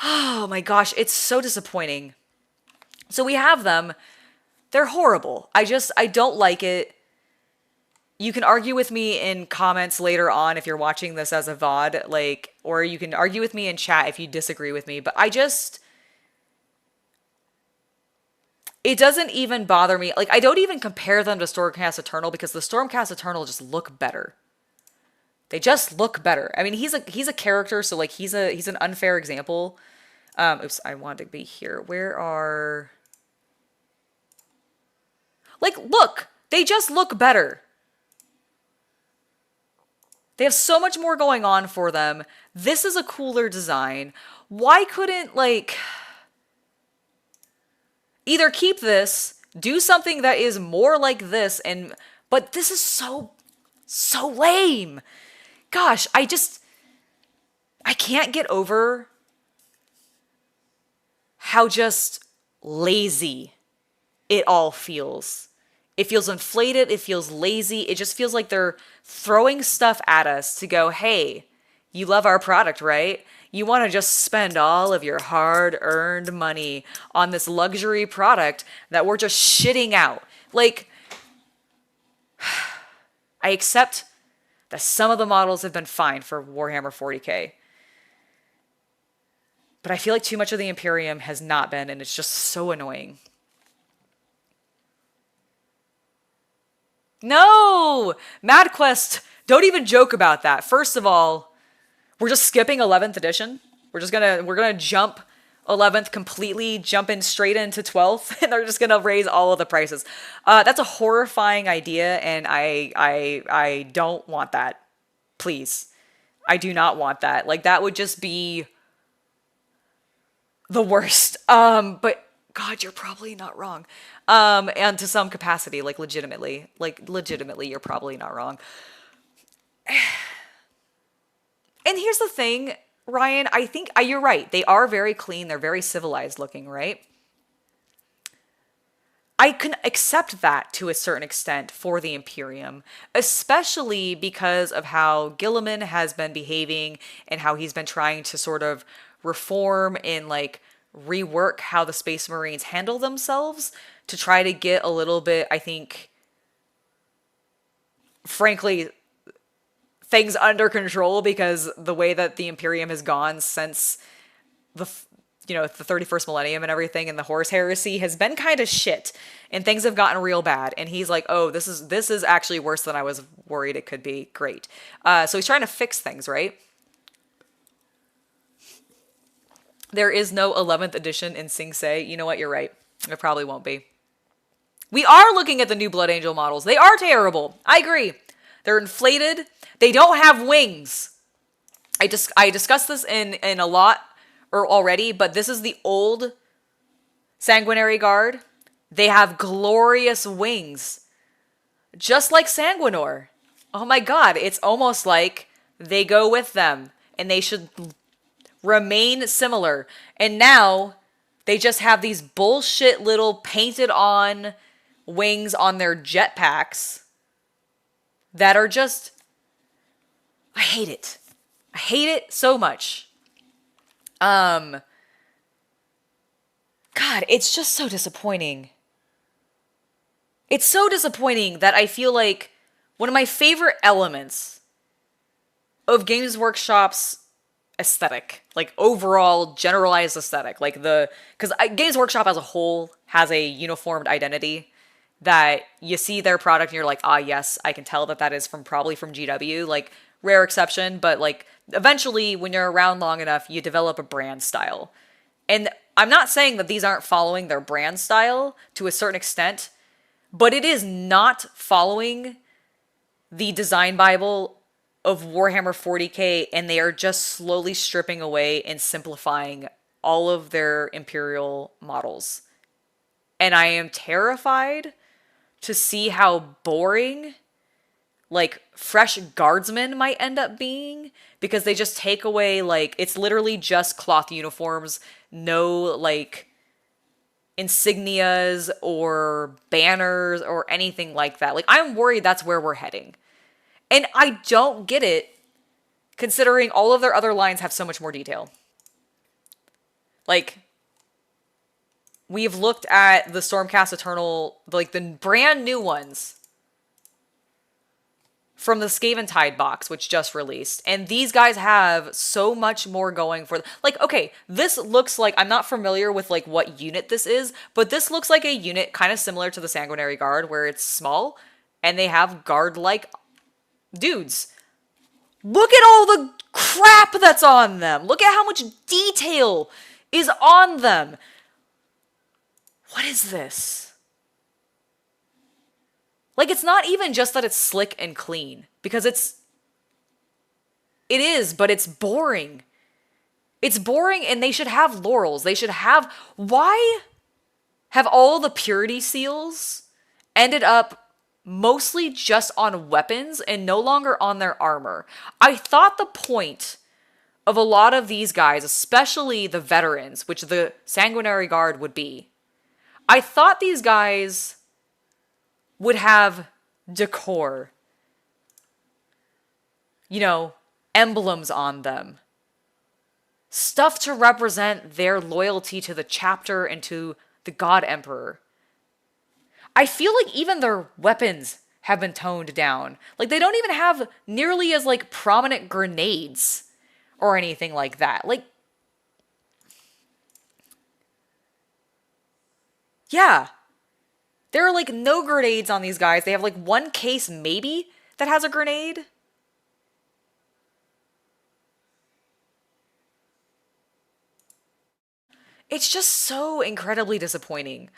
Oh my gosh, it's so disappointing. So we have them. They're horrible. I don't like it. You can argue with me in comments later on if you're watching this as a VOD, like, or you can argue with me in chat if you disagree with me, but it doesn't even bother me. Like, I don't even compare them to Stormcast Eternal because the Stormcast Eternal just look better. They just look better. I mean, he's a character, so, like, he's an unfair example. Oops, I wanted to be here. Where are... Like, look! They just look better. They have so much more going on for them. This is a cooler design. Why couldn't, like... Either keep this, do something that is more like this, but this is so lame. Gosh, I can't get over how just lazy it all feels. It feels inflated, it feels lazy, it just feels like they're throwing stuff at us to go, hey, you love our product, right? You want to just spend all of your hard-earned money on this luxury product that we're just shitting out. Like, I accept that some of the models have been fine for Warhammer 40k. But I feel like too much of the Imperium has not been, and it's just so annoying. No! MadQuest, don't even joke about that. First of all, we're just skipping 11th edition. We're gonna jump 11th completely, jumping straight into 12th, and they're just gonna raise all of the prices. That's a horrifying idea, and I don't want that. Please. I do not want that. Like, that would just be the worst. But God, you're probably not wrong. And to some capacity, legitimately, you're probably not wrong. And here's the thing, Ryan, I think you're right. They are very clean. They're very civilized looking, right? I can accept that to a certain extent for the Imperium, especially because of how Gilliman has been behaving and how he's been trying to sort of reform and rework how the Space Marines handle themselves to try to get a little bit, I think, frankly, things under control, because the way that the Imperium has gone since the 31st millennium and everything, and the Horus Heresy has been kind of shit, and things have gotten real bad. And he's like, oh, this is actually worse than I was worried it could be. Great. So he's trying to fix things, right? There is no 11th edition in Sing Se. You know what? You're right. There probably won't be. We are looking at the new Blood Angel models. They are terrible. I agree. They're inflated. They don't have wings. I discussed this in a lot already, but this is the old Sanguinary Guard. They have glorious wings, just like Sanguinor. Oh my God, it's almost like they go with them, and they should remain similar. And now they just have these bullshit little painted on wings on their jetpacks that are just, I hate it. I hate it so much. God, it's just so disappointing. It's so disappointing that I feel like one of my favorite elements of Games Workshop's aesthetic, overall generalized aesthetic, because Games Workshop as a whole has a uniformed identity that you see their product and you're like, ah, yes, I can tell that is probably from GW, rare exception, but eventually when you're around long enough, you develop a brand style. And I'm not saying that these aren't following their brand style to a certain extent, but it is not following the design Bible of Warhammer 40k, and they are just slowly stripping away and simplifying all of their Imperial models. And I am terrified to see how boring fresh guardsmen might end up being, because they just take away, it's literally just cloth uniforms, no insignias or banners or anything like that. I'm worried that's where we're heading. And I don't get it, considering all of their other lines have so much more detail. We've looked at the Stormcast Eternal, the brand new ones from the Skaven Tide box, which just released. And these guys have so much more going for them. Okay, this looks like, I'm not familiar with what unit this is, but this looks like a unit kind of similar to the Sanguinary Guard, where it's small and they have guard-like dudes. Look at all the crap that's on them. Look at how much detail is on them. What is this? It's not even just that it's slick and clean, because it is, but it's boring. It's boring, and they should have laurels. They should have, why have all the purity seals ended up mostly just on weapons and no longer on their armor? I thought the point of a lot of these guys, especially the veterans, which the Sanguinary Guard would be, I thought these guys would have decor, you know, emblems on them, stuff to represent their loyalty to the chapter and to the God Emperor. I feel like even their weapons have been toned down. Like, they don't even have nearly as, like, prominent grenades or anything like that. Like, yeah. There are, like, no grenades on these guys. They have, like, one case, maybe, that has a grenade. It's just so incredibly disappointing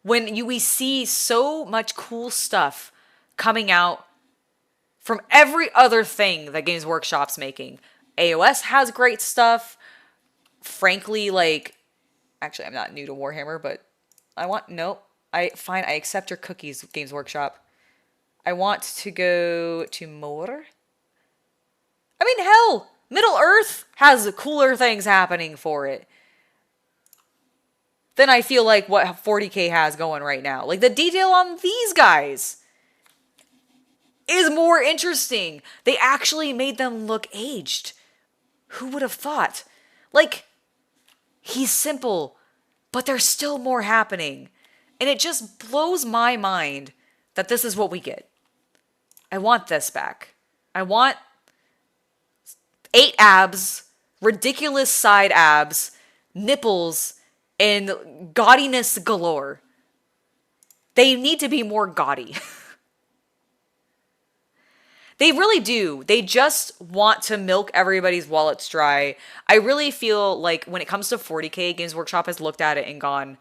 when we see so much cool stuff coming out from every other thing that Games Workshop's making. AOS has great stuff. Frankly, like, actually, I'm not new to Warhammer, but fine, I accept your cookies, Games Workshop. I want to go to more. I mean, hell, Middle Earth has cooler things happening for it than I feel like what 40K has going right now. Like, the detail on these guys is more interesting. They actually made them look aged. Who would have thought? Like, he's simple, but there's still more happening. And it just blows my mind that this is what we get. I want this back. I want 8 abs, ridiculous side abs, nipples, and gaudiness galore. They need to be more gaudy. They really do. They just want to milk everybody's wallets dry. I really feel like when it comes to 40K, Games Workshop has looked at it and gone,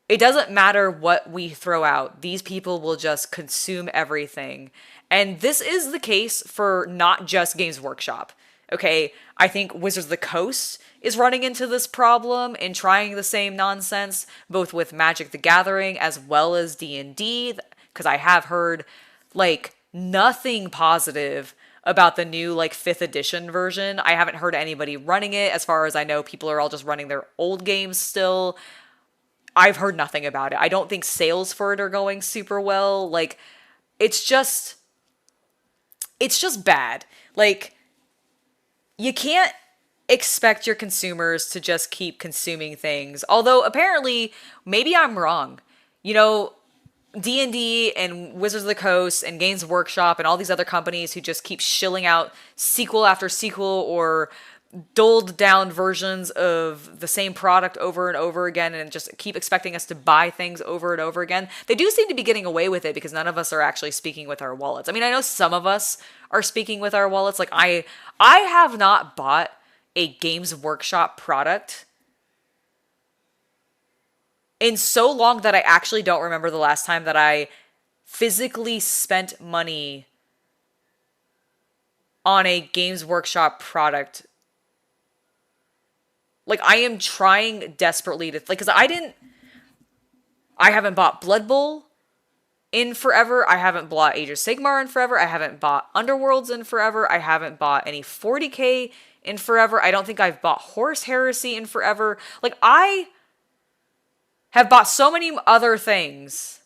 it doesn't matter what we throw out. These people will just consume everything. And this is the case for not just Games Workshop. Okay, I think Wizards of the Coast is running into this problem and trying the same nonsense, both with Magic the Gathering as well as D&D, because I have heard, like, nothing positive about the new, like, 5th edition version. I haven't heard anybody running it. As far as I know, people are all just running their old games still. I've heard nothing about it. I don't think sales for it are going super well. Like, it's just bad. Like, you can't expect your consumers to just keep consuming things. Although, apparently, maybe I'm wrong. You know, D&D and Wizards of the Coast and Games Workshop and all these other companies who just keep shilling out sequel after sequel or dulled down versions of the same product over and over again and just keep expecting us to buy things over and over again. They do seem to be getting away with it because none of us are actually speaking with our wallets. I mean, I know some of us are speaking with our wallets. Like, I have not bought a Games Workshop product in so long that I actually don't remember the last time that I physically spent money on a Games Workshop product. Like, I am trying desperately to, like, because I haven't bought Blood Bowl in forever. I haven't bought Age of Sigmar in forever. I haven't bought Underworlds in forever. I haven't bought any 40K in forever. I don't think I've bought Horus Heresy in forever. Like, I have bought so many other things.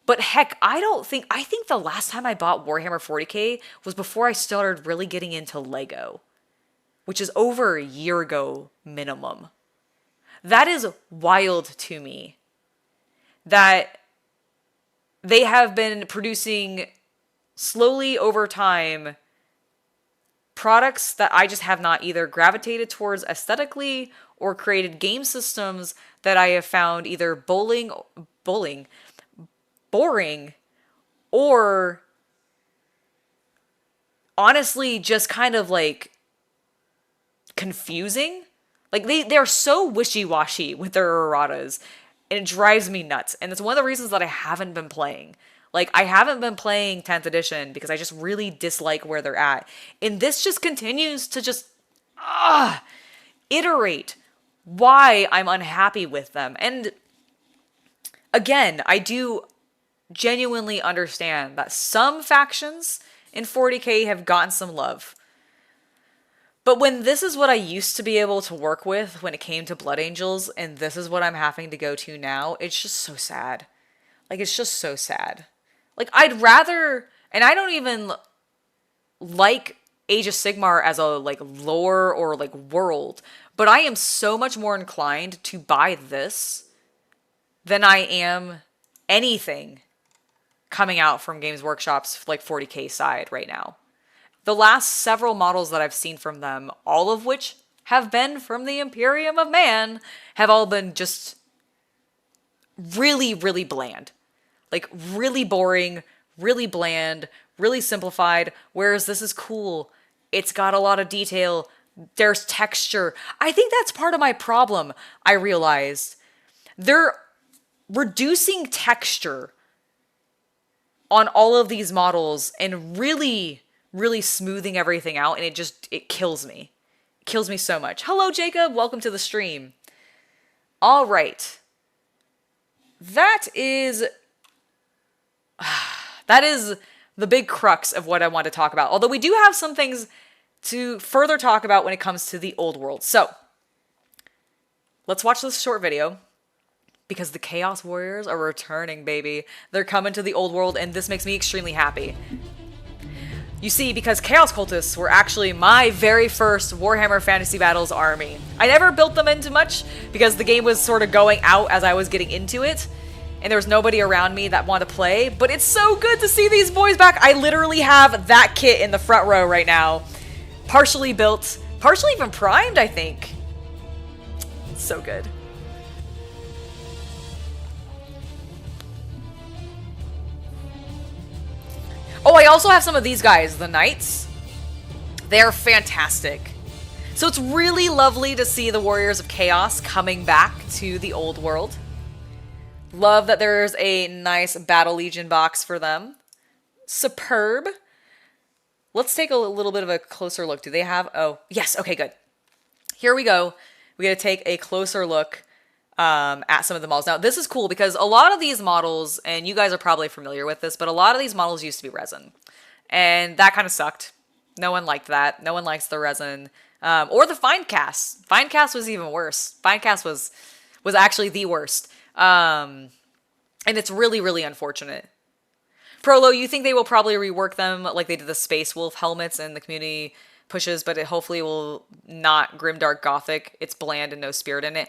But heck, I think the last time I bought Warhammer 40K was before I started really getting into Lego, which is over a year ago minimum. That is wild to me. That they have been producing slowly over time products that I just have not either gravitated towards aesthetically or created game systems that I have found either boring, or honestly just kind of like confusing. Like, they're so wishy-washy with their erratas, and it drives me nuts. And it's one of the reasons that I haven't been playing. Like, I haven't been playing 10th edition because I just really dislike where they're at. And this just continues to just iterate why I'm unhappy with them. And again, I do genuinely understand that some factions in 40K have gotten some love. But when this is what I used to be able to work with when it came to Blood Angels, and this is what I'm having to go to now, it's just so sad. Like, it's just so sad. Like, I'd rather, and I don't even like Age of Sigmar as a, like, lore or, like, world, but I am so much more inclined to buy this than I am anything coming out from Games Workshop's, like, 40K side right now. The last several models that I've seen from them, all of which have been from the Imperium of Man, have all been just really, really bland. Like, really boring, really bland, really simplified, whereas this is cool. It's got a lot of detail. There's texture. I think that's part of my problem, I realized. They're reducing texture on all of these models and really, really smoothing everything out, and it kills me. It kills me so much. Hello, Jacob. Welcome to the stream. All right. That is the big crux of what I want to talk about. Although we do have some things to further talk about when it comes to the old world. So, let's watch this short video. Because the Chaos Warriors are returning, baby. They're coming to the old world, and this makes me extremely happy. You see, because Chaos Cultists were actually my very first Warhammer Fantasy Battles army. I never built them into much, because the game was sort of going out as I was getting into it, and there was nobody around me that wanted to play, but it's so good to see these boys back. I literally have that kit in the front row right now. Partially built, partially even primed, I think. So good. Oh, I also have some of these guys, the Knights. They're fantastic. So it's really lovely to see the Warriors of Chaos coming back to the old world. Love that there's a nice Battle Legion box for them. Superb. Let's take a little bit of a closer look. Do they have... Oh, yes. Okay, good. Here we go. We got to take a closer look at some of the models. Now, this is cool because a lot of these models, and you guys are probably familiar with this, but a lot of these models used to be resin. And that kind of sucked. No one liked that. No one likes the resin. Or the Finecast. Finecast was even worse. Finecast was actually the worst. And it's really, really unfortunate. Prolo, you think they will probably rework them like they did the Space Wolf helmets and the community pushes, but it hopefully will not grimdark gothic. It's bland and no spirit in it.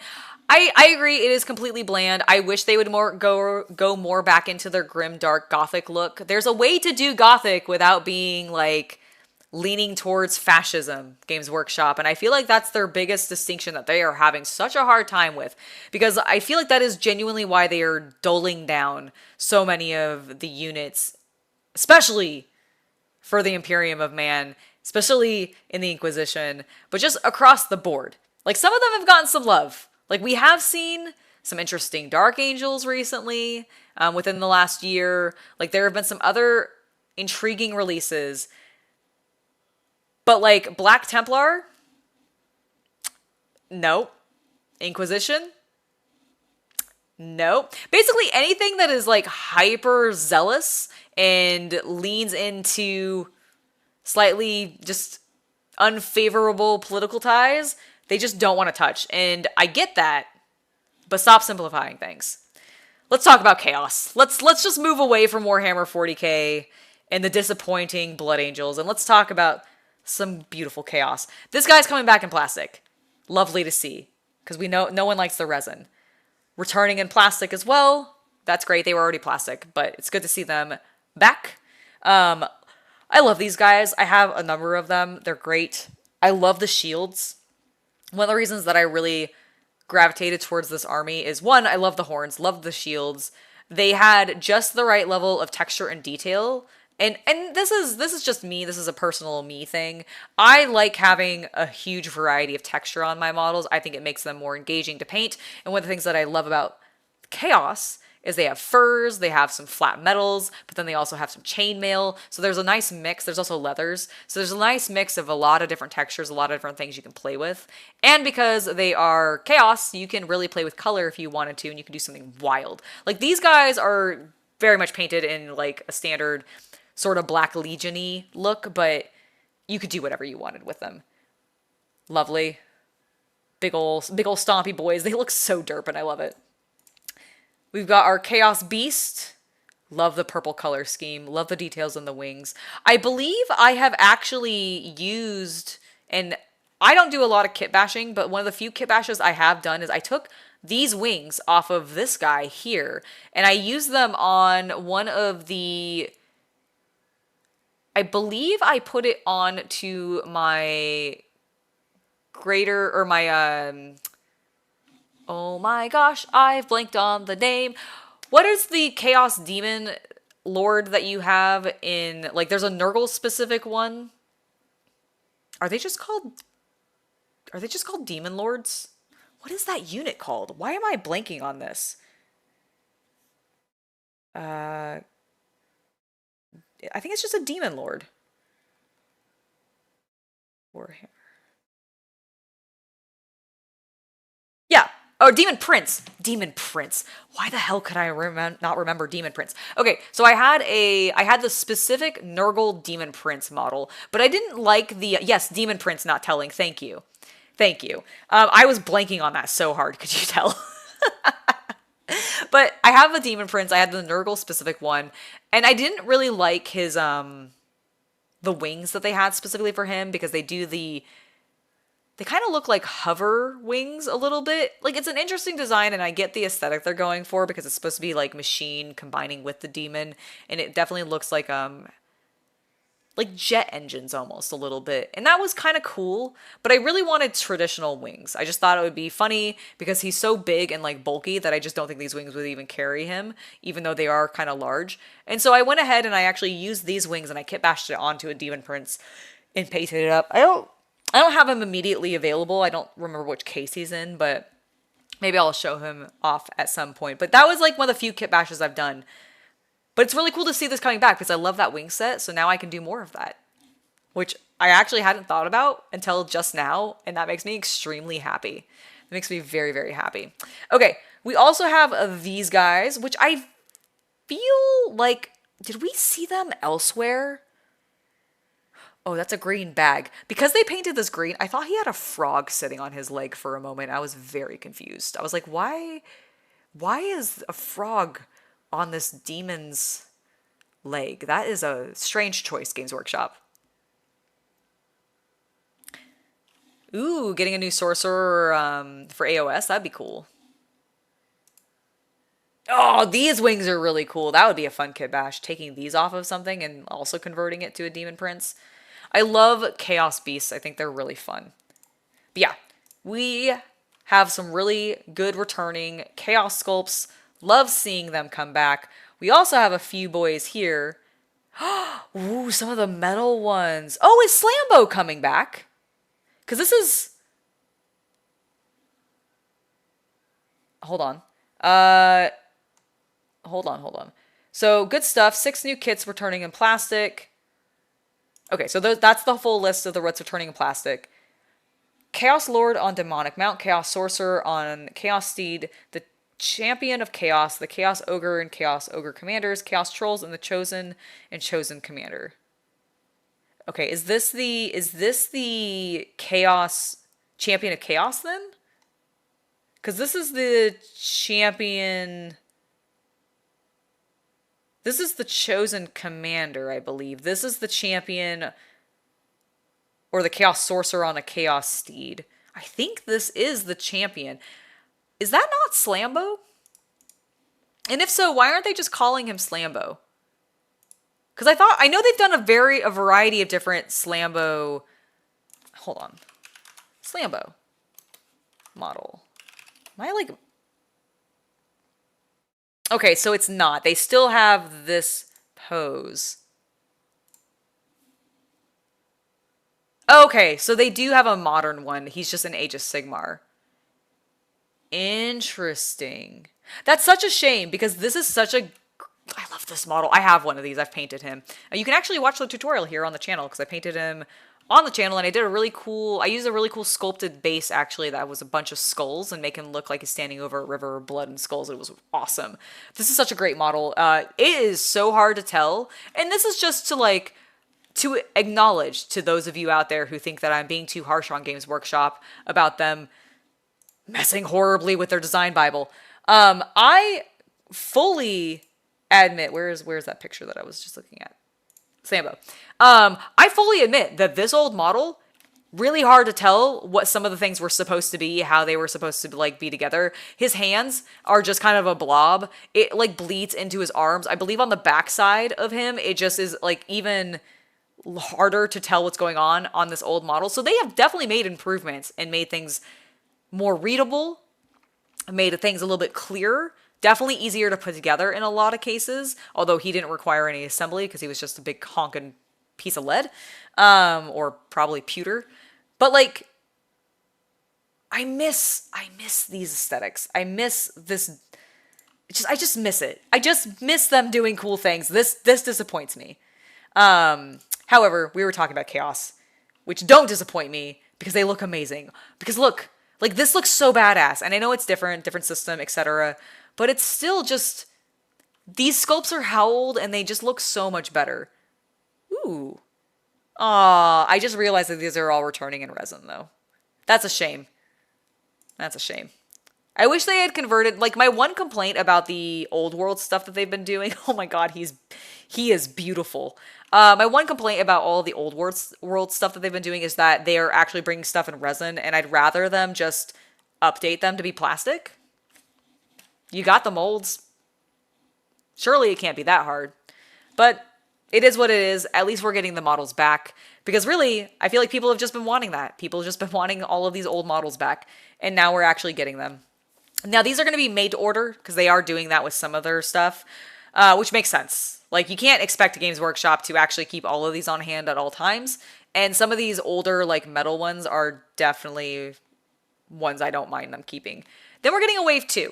I agree, it is completely bland. I wish they would go more back into their grim dark gothic look. There's a way to do gothic without being like leaning towards fascism, Games Workshop, and I feel like that's their biggest distinction that they are having such a hard time with, because I feel like that is genuinely why they are doling down so many of the units, especially for the Imperium of Man, especially in the Inquisition, but just across the board. Like, some of them have gotten some love. Like, we have seen some interesting Dark Angels recently, within the last year. Like, there have been some other intriguing releases. But, like, Black Templar? No. Inquisition? No. Basically, anything that is, like, hyper zealous and leans into slightly just unfavorable political ties, they just don't want to touch. And I get that, but stop simplifying things. Let's talk about Chaos. Let's just move away from Warhammer 40K and the disappointing Blood Angels, and let's talk about some beautiful Chaos. This guy's coming back in plastic. Lovely to see, because we know no one likes the resin. Returning in plastic as well. That's great. They were already plastic, but it's good to see them back. I love these guys. I have a number of them. They're great. I love the shields. One of the reasons that I really gravitated towards this army is, one, I love the horns, love the shields. They had just the right level of texture and detail. And this is just me. This is a personal me thing. I like having a huge variety of texture on my models. I think it makes them more engaging to paint. And one of the things that I love about Chaos is they have furs, they have some flat metals, but then they also have some chainmail. So there's a nice mix. There's also leathers. So there's a nice mix of a lot of different textures, a lot of different things you can play with. And because they are Chaos, you can really play with color if you wanted to, and you can do something wild. Like, these guys are very much painted in like a standard sort of Black Legion-y look, but you could do whatever you wanted with them. Lovely. Big ol' stompy boys. They look so derp and I love it. We've got our Chaos Beast. Love the purple color scheme. Love the details on the wings. I believe I have actually used, and I don't do a lot of kit bashing, but one of the few kit bashes I have done is I took these wings off of this guy here, and I used them on one of the, I believe I put it on to my greater, or my, oh my gosh, I've blanked on the name. What is the Chaos Demon Lord that you have in, like, there's a Nurgle specific one? Are they just called Demon Lords? What is that unit called? Why am I blanking on this? I think it's just a Demon Lord. Warhammer. Yeah. Oh, Demon Prince. Demon Prince. Why the hell could I not remember Demon Prince? Okay, so I had the specific Nurgle Demon Prince model, but I didn't like the, yes, Demon Prince, not telling. Thank you. Thank you. I was blanking on that so hard, could you tell? But I have the Demon Prince. I had the Nurgle specific one, and I didn't really like his, the wings that they had specifically for him, because they kind of look like hover wings a little bit. Like, it's an interesting design, and I get the aesthetic they're going for because it's supposed to be like machine combining with the demon, and it definitely looks like jet engines almost a little bit. And that was kind of cool, but I really wanted traditional wings. I just thought it would be funny because he's so big and like bulky that I just don't think these wings would even carry him, even though they are kind of large. And so I went ahead and I actually used these wings and I kit bashed it onto a Demon Prince and pasted it up. I don't have him immediately available. I don't remember which case he's in, but maybe I'll show him off at some point. But that was like one of the few kit bashes I've done. But it's really cool to see this coming back because I love that wing set, so now I can do more of that, which I actually hadn't thought about until just now, and that makes me extremely happy. It makes me very, very happy. Okay, we also have these guys, which I feel like, did we see them elsewhere? Oh, that's a green bag. Because they painted this green, I thought he had a frog sitting on his leg for a moment. I was very confused. I was like, why is a frog on this demon's leg? That is a strange choice, Games Workshop. Ooh, getting a new sorcerer for AOS, that'd be cool. Oh, these wings are really cool. That would be a fun kit bash, taking these off of something and also converting it to a Demon Prince. I love Chaos Beasts. I think they're really fun. But yeah, we have some really good returning Chaos Sculpts. Love seeing them come back. We also have a few boys here. Ooh, some of the metal ones. Oh, is Slambo coming back? Because this is... Hold on. Hold on. So, good stuff. 6 new kits returning in plastic. Okay, so that's the full list of the what's returning in plastic. Chaos Lord on Demonic Mount, Chaos Sorcerer on Chaos Steed, the Champion of Chaos, the Chaos Ogre and Chaos Ogre Commanders, Chaos Trolls, and the Chosen and Chosen Commander. Okay, is this the Chaos Champion of Chaos then? Because this is the Champion... This is the Chosen Commander, I believe. This is the Champion or the Chaos Sorcerer on a Chaos Steed. I think this is the Champion. Is that not Slambo? And if so, why aren't they just calling him Slambo? Because I know they've done a variety of different Slambo. Hold on. Slambo model. Am I like... Okay, so it's not. They still have this pose. Okay, so they do have a modern one. He's just an Age of Sigmar. Interesting. That's such a shame because this is such a... I love this model. I have one of these. I've painted him. You can actually watch the tutorial here on the channel because I painted him on the channel and I did a really cool... I used a really cool sculpted base actually that was a bunch of skulls and make him look like he's standing over a river of blood and skulls. It was awesome. This is such a great model. It is so hard to tell. And this is just to like to acknowledge to those of you out there who think that I'm being too harsh on Games Workshop about them messing horribly with their design Bible. I fully admit, where's that picture that I was just looking at? Sambo. I fully admit that this old model, really hard to tell what some of the things were supposed to be, how they were supposed to like be together. His hands are just kind of a blob. It like bleeds into his arms. I believe on the backside of him, it just is like even harder to tell what's going on this old model. So they have definitely made improvements and made things more readable, made things a little bit clearer, definitely easier to put together in a lot of cases, although he didn't require any assembly because he was just a big honking piece of lead, or probably pewter. But like, I miss these aesthetics. I miss this. I just miss it. I just miss them doing cool things. This disappoints me. However, we were talking about Chaos, which don't disappoint me because they look amazing. Because look, like this looks so badass, and I know it's different system, etc. But it's still just, these sculpts are howled and they just look so much better. Ooh. Aw, I just realized that these are all returning in resin though. That's a shame. That's a shame. I wish they had converted, like my one complaint about the old world stuff that they've been doing, oh my god, he is beautiful. My one complaint about all the old world stuff that they've been doing is that they are actually bringing stuff in resin, and I'd rather them just update them to be plastic. You got the molds. Surely it can't be that hard. But it is what it is. At least we're getting the models back. Because really, I feel like people have just been wanting that. People have just been wanting all of these old models back. And now we're actually getting them. Now, these are going to be made to order, because they are doing that with some of their stuff, which makes sense. Like, you can't expect Games Workshop to actually keep all of these on hand at all times. And some of these older, like, metal ones are definitely ones I don't mind them keeping. Then we're getting a wave 2.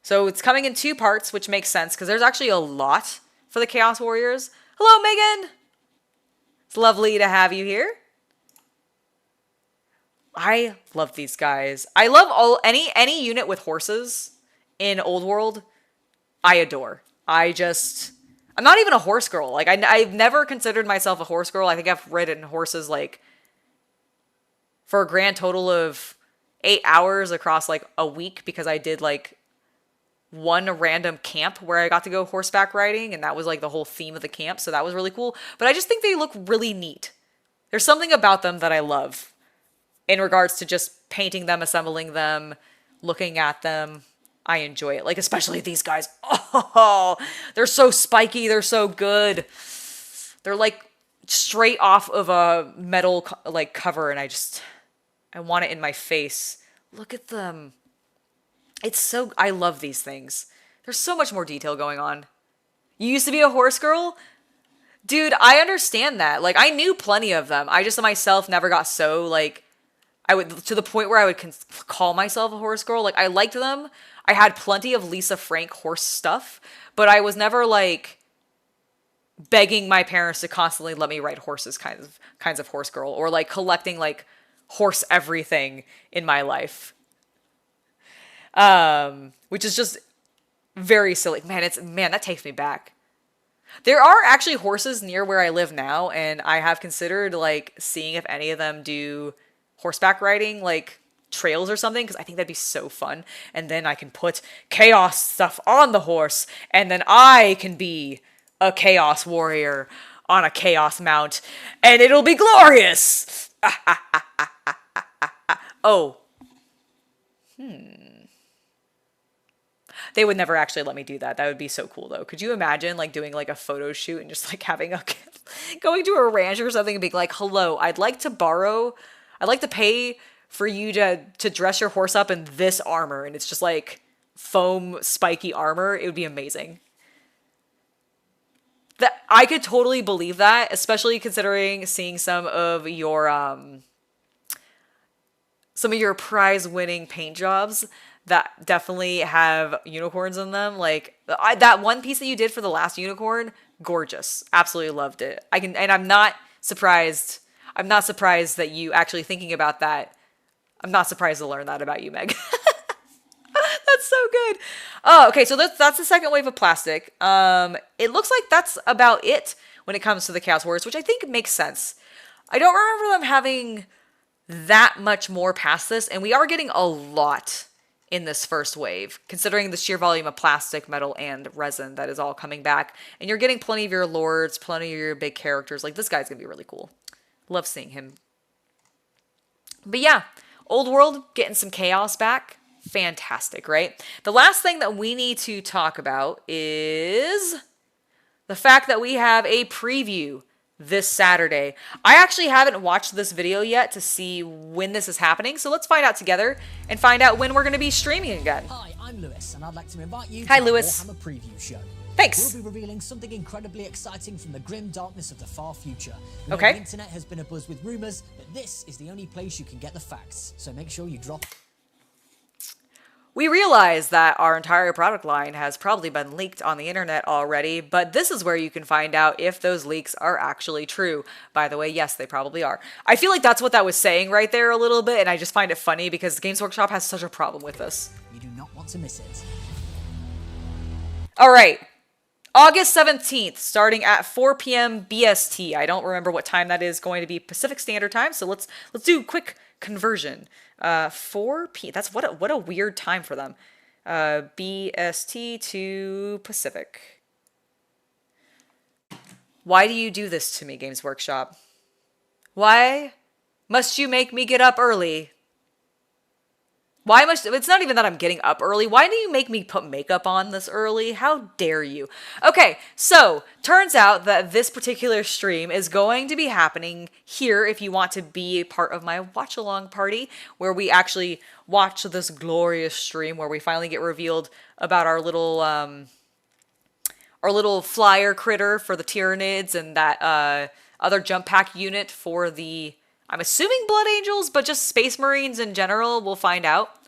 So it's coming in 2 parts, which makes sense, because there's actually a lot for the Chaos Warriors. Hello, Megan! It's lovely to have you here. I love these guys. I love any unit with horses in Old World. I adore. I'm not even a horse girl. Like, I've never considered myself a horse girl. I think I've ridden horses, like, for a grand total of 8 hours across, like, a week, because I did, like, one random camp where I got to go horseback riding, and that was like the whole theme of the camp, so that was really cool. But I just think they look really neat. There's something about them that I love in regards to just painting them, assembling them, looking at them. I enjoy it. Like, especially these guys. Oh, they're so spiky. They're so good. They're like straight off of a metal like cover, and I want it in my face. Look at them. I love these things. There's so much more detail going on. You used to be a horse girl? Dude, I understand that. Like, I knew plenty of them. I just myself never got so, like, to the point where I would call myself a horse girl. Like, I liked them. I had plenty of Lisa Frank horse stuff, but I was never, like, begging my parents to constantly let me ride horses kinds of horse girl, or, like, collecting, like, horse everything in my life. Which is just very silly. Man, that takes me back. There are actually horses near where I live now, and I have considered, like, seeing if any of them do horseback riding, like, trails or something, because I think that'd be so fun. And then I can put chaos stuff on the horse, and then I can be a chaos warrior on a chaos mount, and it'll be glorious! Oh. They would never actually let me do that. That would be so cool, though. Could you imagine, like, doing, like, a photo shoot and just, like, going to a ranch or something and being like, hello, I'd like to pay for you to dress your horse up in this armor. And it's just, like, foam, spiky armor. It would be amazing. I could totally believe that, especially considering seeing some of your prize-winning paint jobs that definitely have unicorns in them. Like, that one piece that you did for the last unicorn, gorgeous. Absolutely loved it. I'm not surprised. I'm not surprised that you actually thinking about that. I'm not surprised to learn that about you, Meg. That's so good. Oh, okay, so that's the second wave of plastic. It looks like that's about it. when it comes to the Chaos Warriors, which I think makes sense. I don't remember them having that much more past this, and we are getting a lot in this first wave, considering the sheer volume of plastic, metal, and resin that is all coming back. And you're getting plenty of your lords, plenty of your big characters. Like, this guy's gonna be really cool. Love seeing him. But yeah, Old World, getting some chaos back. Fantastic, right? The last thing that we need to talk about is the fact that we have a preview this Saturday. I actually haven't watched this video yet to see when this is happening, so let's find out together and find out when we're going to be streaming again. Hi, I'm Lewis, and I'd like to invite you Hi, to Lewis. our Warhammer preview show. Thanks. We'll be revealing something incredibly exciting from the grim darkness of the far future. We know Okay. The internet has been abuzz with rumors, but this is the only place you can get the facts. So make sure you drop. We realize that our entire product line has probably been leaked on the internet already, but this is where you can find out if those leaks are actually true. By the way, yes, they probably are. I feel like that's what that was saying right there a little bit, and I just find it funny because Games Workshop has such a problem with this. You do not want to miss it. All right. August 17th, starting at 4 p.m. BST. I don't remember what time that is going to be Pacific Standard Time, so let's do a quick conversion. 4 p. That's what a weird time for them. BST to Pacific. Why do you do this to me, Games Workshop? Why must you make me get up early? Why must... It's not even that I'm getting up early. Why do you make me put makeup on this early? How dare you? Okay, so turns out that this particular stream is going to be happening here if you want to be a part of my watch-along party, where we actually watch this glorious stream where we finally get revealed about our little flyer critter for the Tyranids and that other jump pack unit for the... I'm assuming Blood Angels, but just Space Marines in general, we'll find out.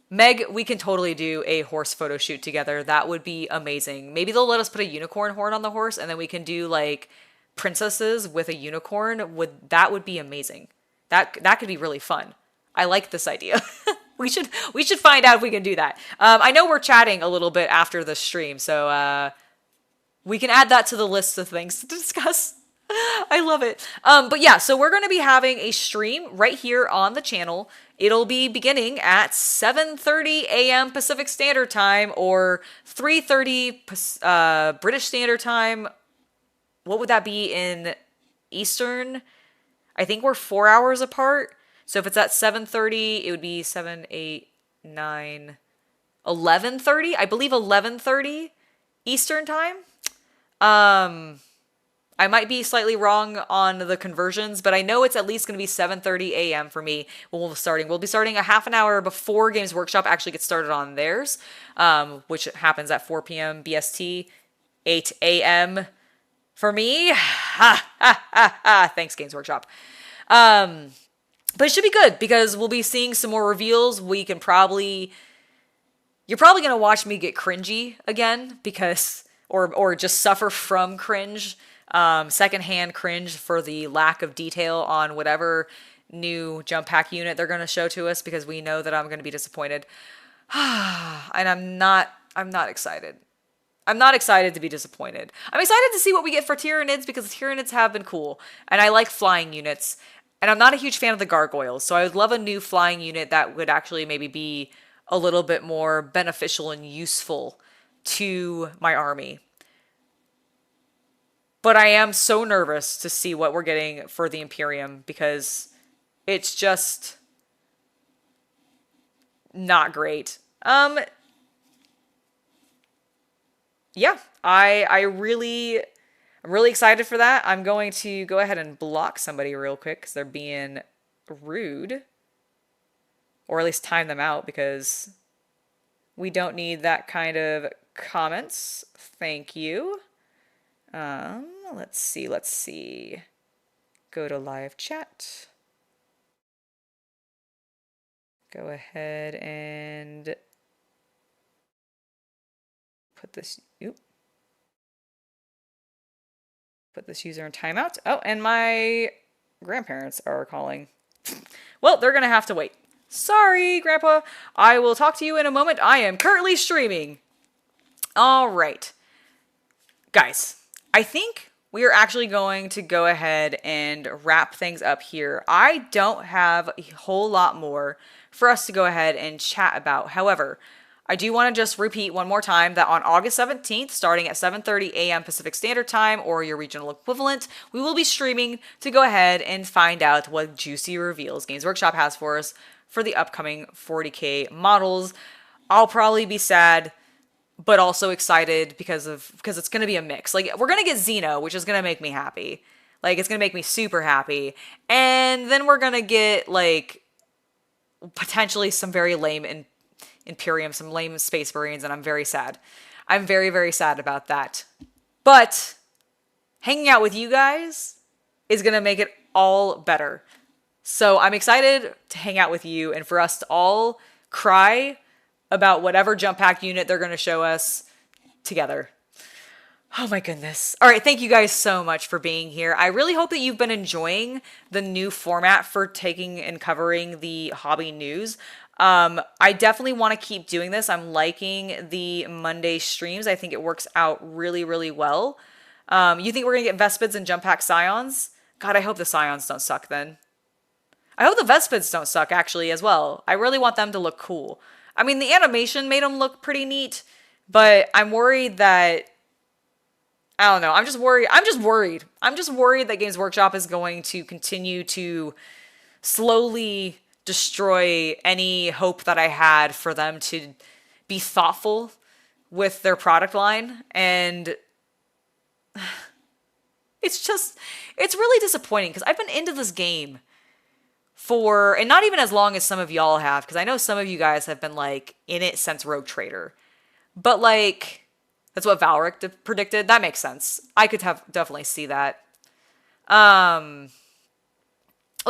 Meg, we can totally do a horse photo shoot together. That would be amazing. Maybe they'll let us put a unicorn horn on the horse, and then we can do, like, princesses with a unicorn. That would be amazing. That could be really fun. I like this idea. We should find out if we can do that. I know we're chatting a little bit after the stream, so we can add that to the list of things to discuss. I love it. But yeah, so we're going to be having a stream right here on the channel. It'll be beginning at 7:30 a.m. Pacific Standard Time or 3:30 British Standard Time. What would that be in Eastern? I think we're 4 hours apart. So if it's at 7:30, it would be 7, 8, 9, 11:30. I believe 11:30 Eastern Time. I might be slightly wrong on the conversions, but I know it's at least going to be 7:30 a.m. for me when we'll be starting. We'll be starting a half an hour before Games Workshop actually gets started on theirs, which happens at 4 p.m. BST, 8 a.m. for me. Thanks, Games Workshop. But it should be good because we'll be seeing some more reveals. You're probably going to watch me get cringy again because, or just suffer from cringe. Secondhand cringe for the lack of detail on whatever new jump pack unit they're going to show to us because we know that I'm going to be disappointed. And I'm not excited. I'm not excited to be disappointed. I'm excited to see what we get for Tyranids because the Tyranids have been cool and I like flying units and I'm not a huge fan of the gargoyles. So I would love a new flying unit that would actually maybe be a little bit more beneficial and useful to my army. But I am so nervous to see what we're getting for the Imperium because it's just not great. Yeah, I'm really excited for that. I'm going to go ahead and block somebody real quick because they're being rude. Or at least time them out because we don't need that kind of comments. Thank you. Let's see. Go to live chat. Go ahead and put this user in timeout. Oh, and my grandparents are calling. Well, they're gonna have to wait. Sorry, Grandpa. I will talk to you in a moment. I am currently streaming. All right. guys, I think we are actually going to go ahead and wrap things up here. I don't have a whole lot more for us to go ahead and chat about. However, I do want to just repeat one more time that on August 17th, starting at 7:30 a.m. Pacific Standard Time or your regional equivalent, we will be streaming to go ahead and find out what juicy reveals Games Workshop has for us for the upcoming 40K models. I'll probably be sad, but also excited because it's going to be a mix. Like, we're going to get Xeno, which is going to make me happy. Like, it's going to make me super happy. And then we're going to get, like, potentially some very lame Imperium, some lame Space Marines, and I'm very sad. I'm very, very sad about that. But hanging out with you guys is going to make it all better. So I'm excited to hang out with you and for us to all cry about whatever jump pack unit they're going to show us together. Oh my goodness. All right, thank you guys so much for being here. I really hope that you've been enjoying the new format for taking and covering the hobby news. I definitely want to keep doing this. I'm liking the Monday streams. I think it works out really, really well. You think we're going to get Vespids and jump pack Scions? God, I hope the Scions don't suck then. I hope the Vespids don't suck, actually, as well. I really want them to look cool. I mean, the animation made them look pretty neat, but I'm worried that... I don't know. I'm just worried. I'm just worried that Games Workshop is going to continue to slowly destroy any hope that I had for them to be thoughtful with their product line. And it's really disappointing because I've been into this game and not even as long as some of y'all have, because I know some of you guys have been like in it since Rogue Trader, but like that's what Valric predicted. That makes sense. I could definitely see that. Like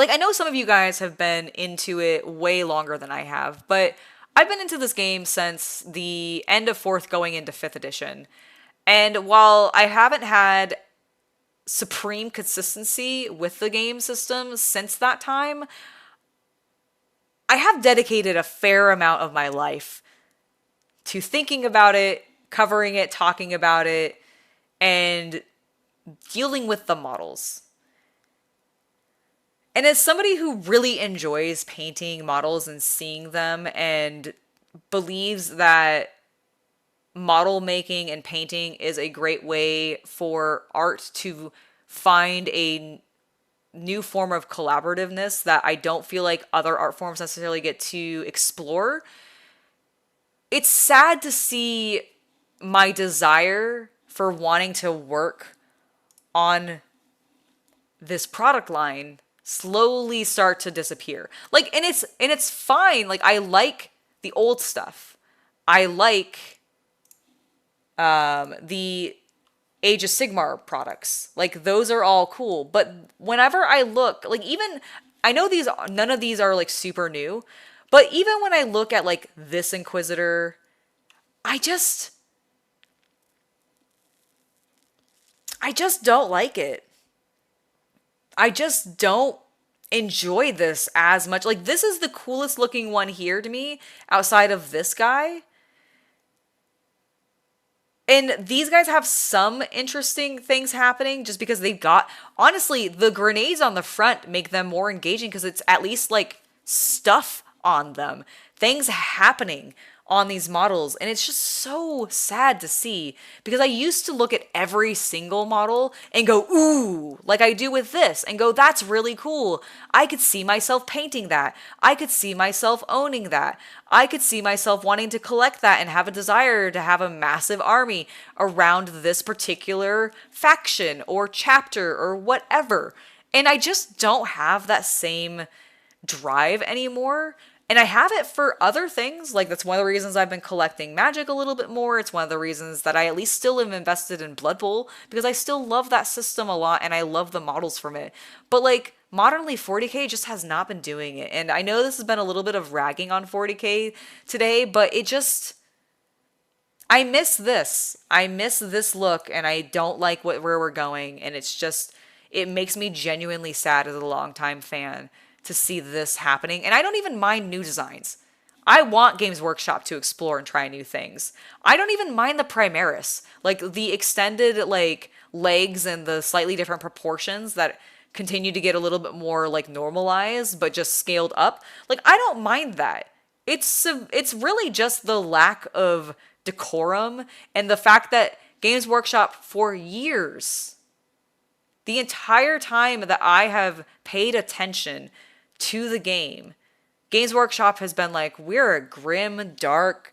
I know some of you guys have been into it way longer than I have, but I've been into this game since the end of 4th going into 5th edition. And while I haven't had supreme consistency with the game system since that time, I have dedicated a fair amount of my life to thinking about it, covering it, talking about it, and dealing with the models. And as somebody who really enjoys painting models and seeing them and believes that model making and painting is a great way for art to find a new form of collaborativeness that I don't feel like other art forms necessarily get to explore, it's sad to see my desire for wanting to work on this product line slowly start to disappear. Like, and it's fine. Like, I like the old stuff. I like the Age of Sigmar products. Like, those are all cool. But whenever I look, like, even, I know none of these are like super new, but even when I look at like this Inquisitor, I just don't like it. I just don't enjoy this as much. Like, this is the coolest looking one here to me outside of this guy. And these guys have some interesting things happening just because they've got, honestly, the grenades on the front make them more engaging because it's at least like stuff on them, things happening on these models. And it's just so sad to see because I used to look at every single model and go, ooh, like I do with this, and go, that's really cool. I could see myself painting that. I could see myself owning that. I could see myself wanting to collect that and have a desire to have a massive army around this particular faction or chapter or whatever. And I just don't have that same drive anymore. And I have it for other things. Like, that's one of the reasons I've been collecting Magic a little bit more. It's one of the reasons that I at least still am invested in Blood Bowl, because I still love that system a lot and I love the models from it. But like, modernly 40K just has not been doing it. And I know this has been a little bit of ragging on 40K today, but it just, I miss this. I miss this look, and I don't like where we're going. And it's just, it makes me genuinely sad as a longtime fan to see this happening. And I don't even mind new designs. I want Games Workshop to explore and try new things. I don't even mind the Primaris. Like, the extended, like, legs and the slightly different proportions that continue to get a little bit more, like, normalized, but just scaled up. Like, I don't mind that. It's really just the lack of decorum and the fact that Games Workshop for years, the entire time that I have paid attention to the game, Games Workshop has been like, we're a grim, dark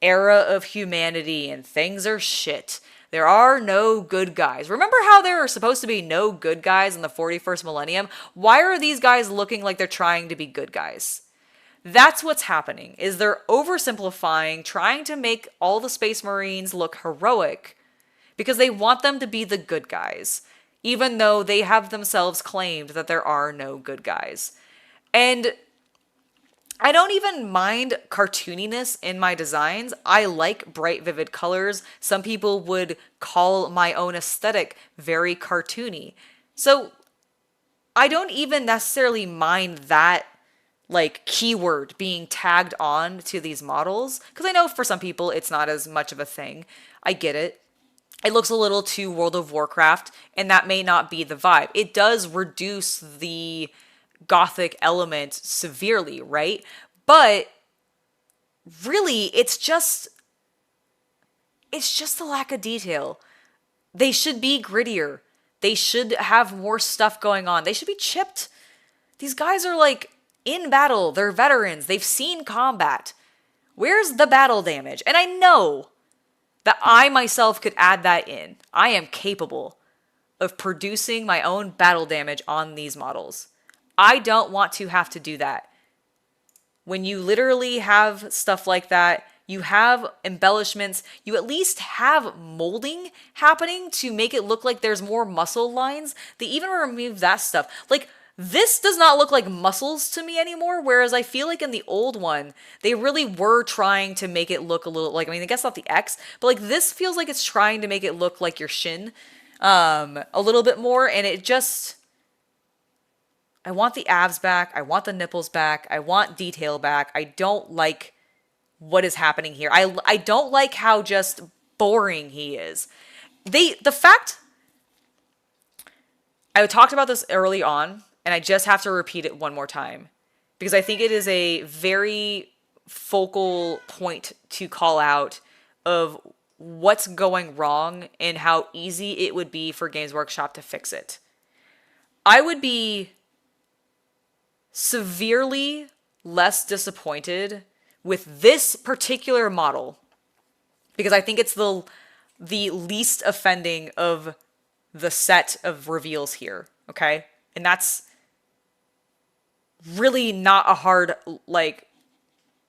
era of humanity and things are shit. There are no good guys. Remember how there are supposed to be no good guys in the 41st millennium? Why are these guys looking like they're trying to be good guys? That's what's happening, is they're oversimplifying, trying to make all the Space Marines look heroic because they want them to be the good guys, even though they have themselves claimed that there are no good guys. And I don't even mind cartooniness in my designs. I like bright, vivid colors. Some people would call my own aesthetic very cartoony. So I don't even necessarily mind that, like, keyword being tagged on to these models, because I know for some people it's not as much of a thing. I get it. It looks a little too World of Warcraft, and that may not be the vibe. It does reduce the gothic element severely, right? But really, it's just the lack of detail. They should be grittier. They should have more stuff going on. They should be chipped. These guys are, like, in battle. They're veterans. They've seen combat. Where's the battle damage? And I know that I myself could add that in. I am capable of producing my own battle damage on these models. I don't want to have to do that. When you literally have stuff like that, you have embellishments, you at least have molding happening to make it look like there's more muscle lines. They even remove that stuff. Like, this does not look like muscles to me anymore, whereas I feel like in the old one, they really were trying to make it look a little, like, I mean, I guess not the X, but, like, this feels like it's trying to make it look like your shin a little bit more, and it just, I want the abs back, I want the nipples back, I want detail back. I don't like what is happening here. I don't like how just boring he is. The fact, I talked about this early on, and I just have to repeat it one more time, because I think it is a very focal point to call out of what's going wrong and how easy it would be for Games Workshop to fix it. I would be severely less disappointed with this particular model, because I think it's the least offending of the set of reveals here, okay? And that's really not a hard, like,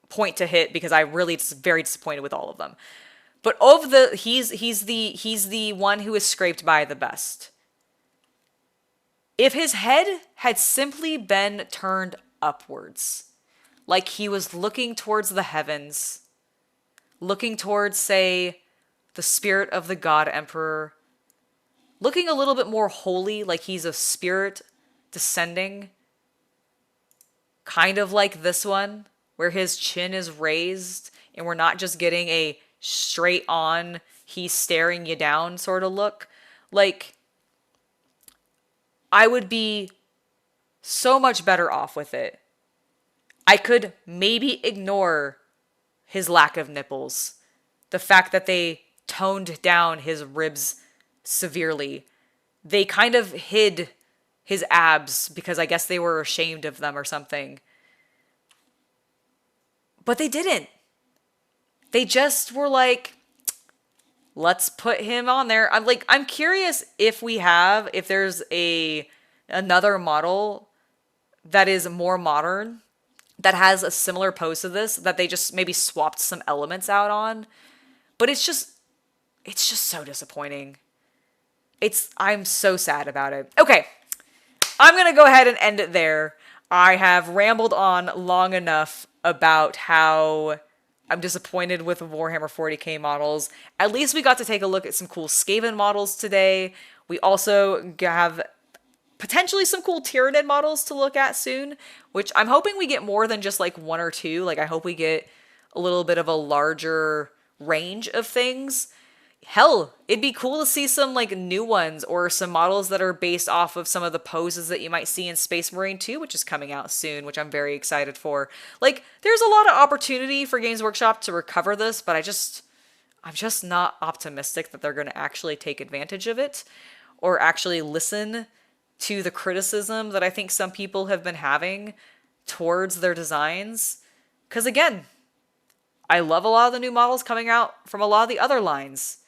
point to hit, because I really very disappointed with all of them. But of the, he's the one who is scraped by the best. If his head had simply been turned upwards, like he was looking towards the heavens, looking towards, say, the spirit of the God Emperor, looking a little bit more holy, like he's a spirit descending, kind of like this one, where his chin is raised, and we're not just getting a straight on, he's staring you down sort of look. Like, I would be so much better off with it. I could maybe ignore his lack of nipples, the fact that they toned down his ribs severely. They kind of hid his abs because I guess they were ashamed of them or something. But they didn't. They just were like, let's put him on there. I'm curious if there's another model that is more modern, that has a similar pose to this, that they just maybe swapped some elements out on. But it's just so disappointing. I'm so sad about it. Okay, I'm going to go ahead and end it there. I have rambled on long enough about how I'm disappointed with Warhammer 40k models. At least we got to take a look at some cool Skaven models today. We also have potentially some cool Tyranid models to look at soon, which I'm hoping we get more than just like one or two. Like I hope we get a little bit of a larger range of things. Hell, it'd be cool to see some like new ones or some models that are based off of some of the poses that you might see in Space Marine 2, which is coming out soon, which I'm very excited for. Like, there's a lot of opportunity for Games Workshop to recover this, but I'm just not optimistic that they're going to actually take advantage of it or actually listen to the criticism that I think some people have been having towards their designs. Because again, I love a lot of the new models coming out from a lot of the other lines.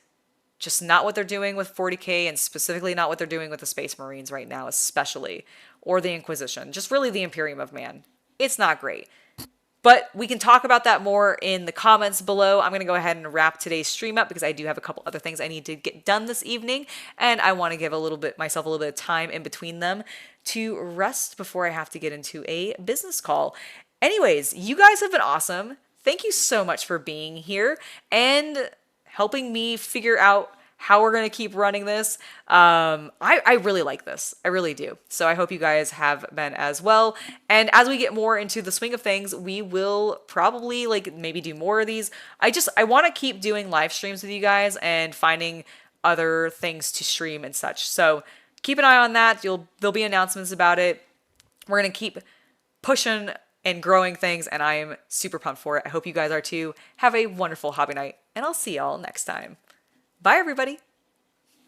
Just not what they're doing with 40k, and specifically not what they're doing with the Space Marines right now, especially. Or the Inquisition. Just really the Imperium of Man. It's not great. But we can talk about that more in the comments below. I'm going to go ahead and wrap today's stream up because I do have a couple other things I need to get done this evening. And I want to give myself a little bit of time in between them to rest before I have to get into a business call. Anyways, you guys have been awesome. Thank you so much for being here and helping me figure out how we're going to keep running this. I really like this. I really do. So I hope you guys have been as well. And as we get more into the swing of things, we will probably like maybe do more of these. I want to keep doing live streams with you guys and finding other things to stream and such. So keep an eye on that. There'll be announcements about it. We're going to keep pushing and growing things, and I am super pumped for it. I hope you guys are too. Have a wonderful hobby night, and I'll see y'all next time. Bye, everybody.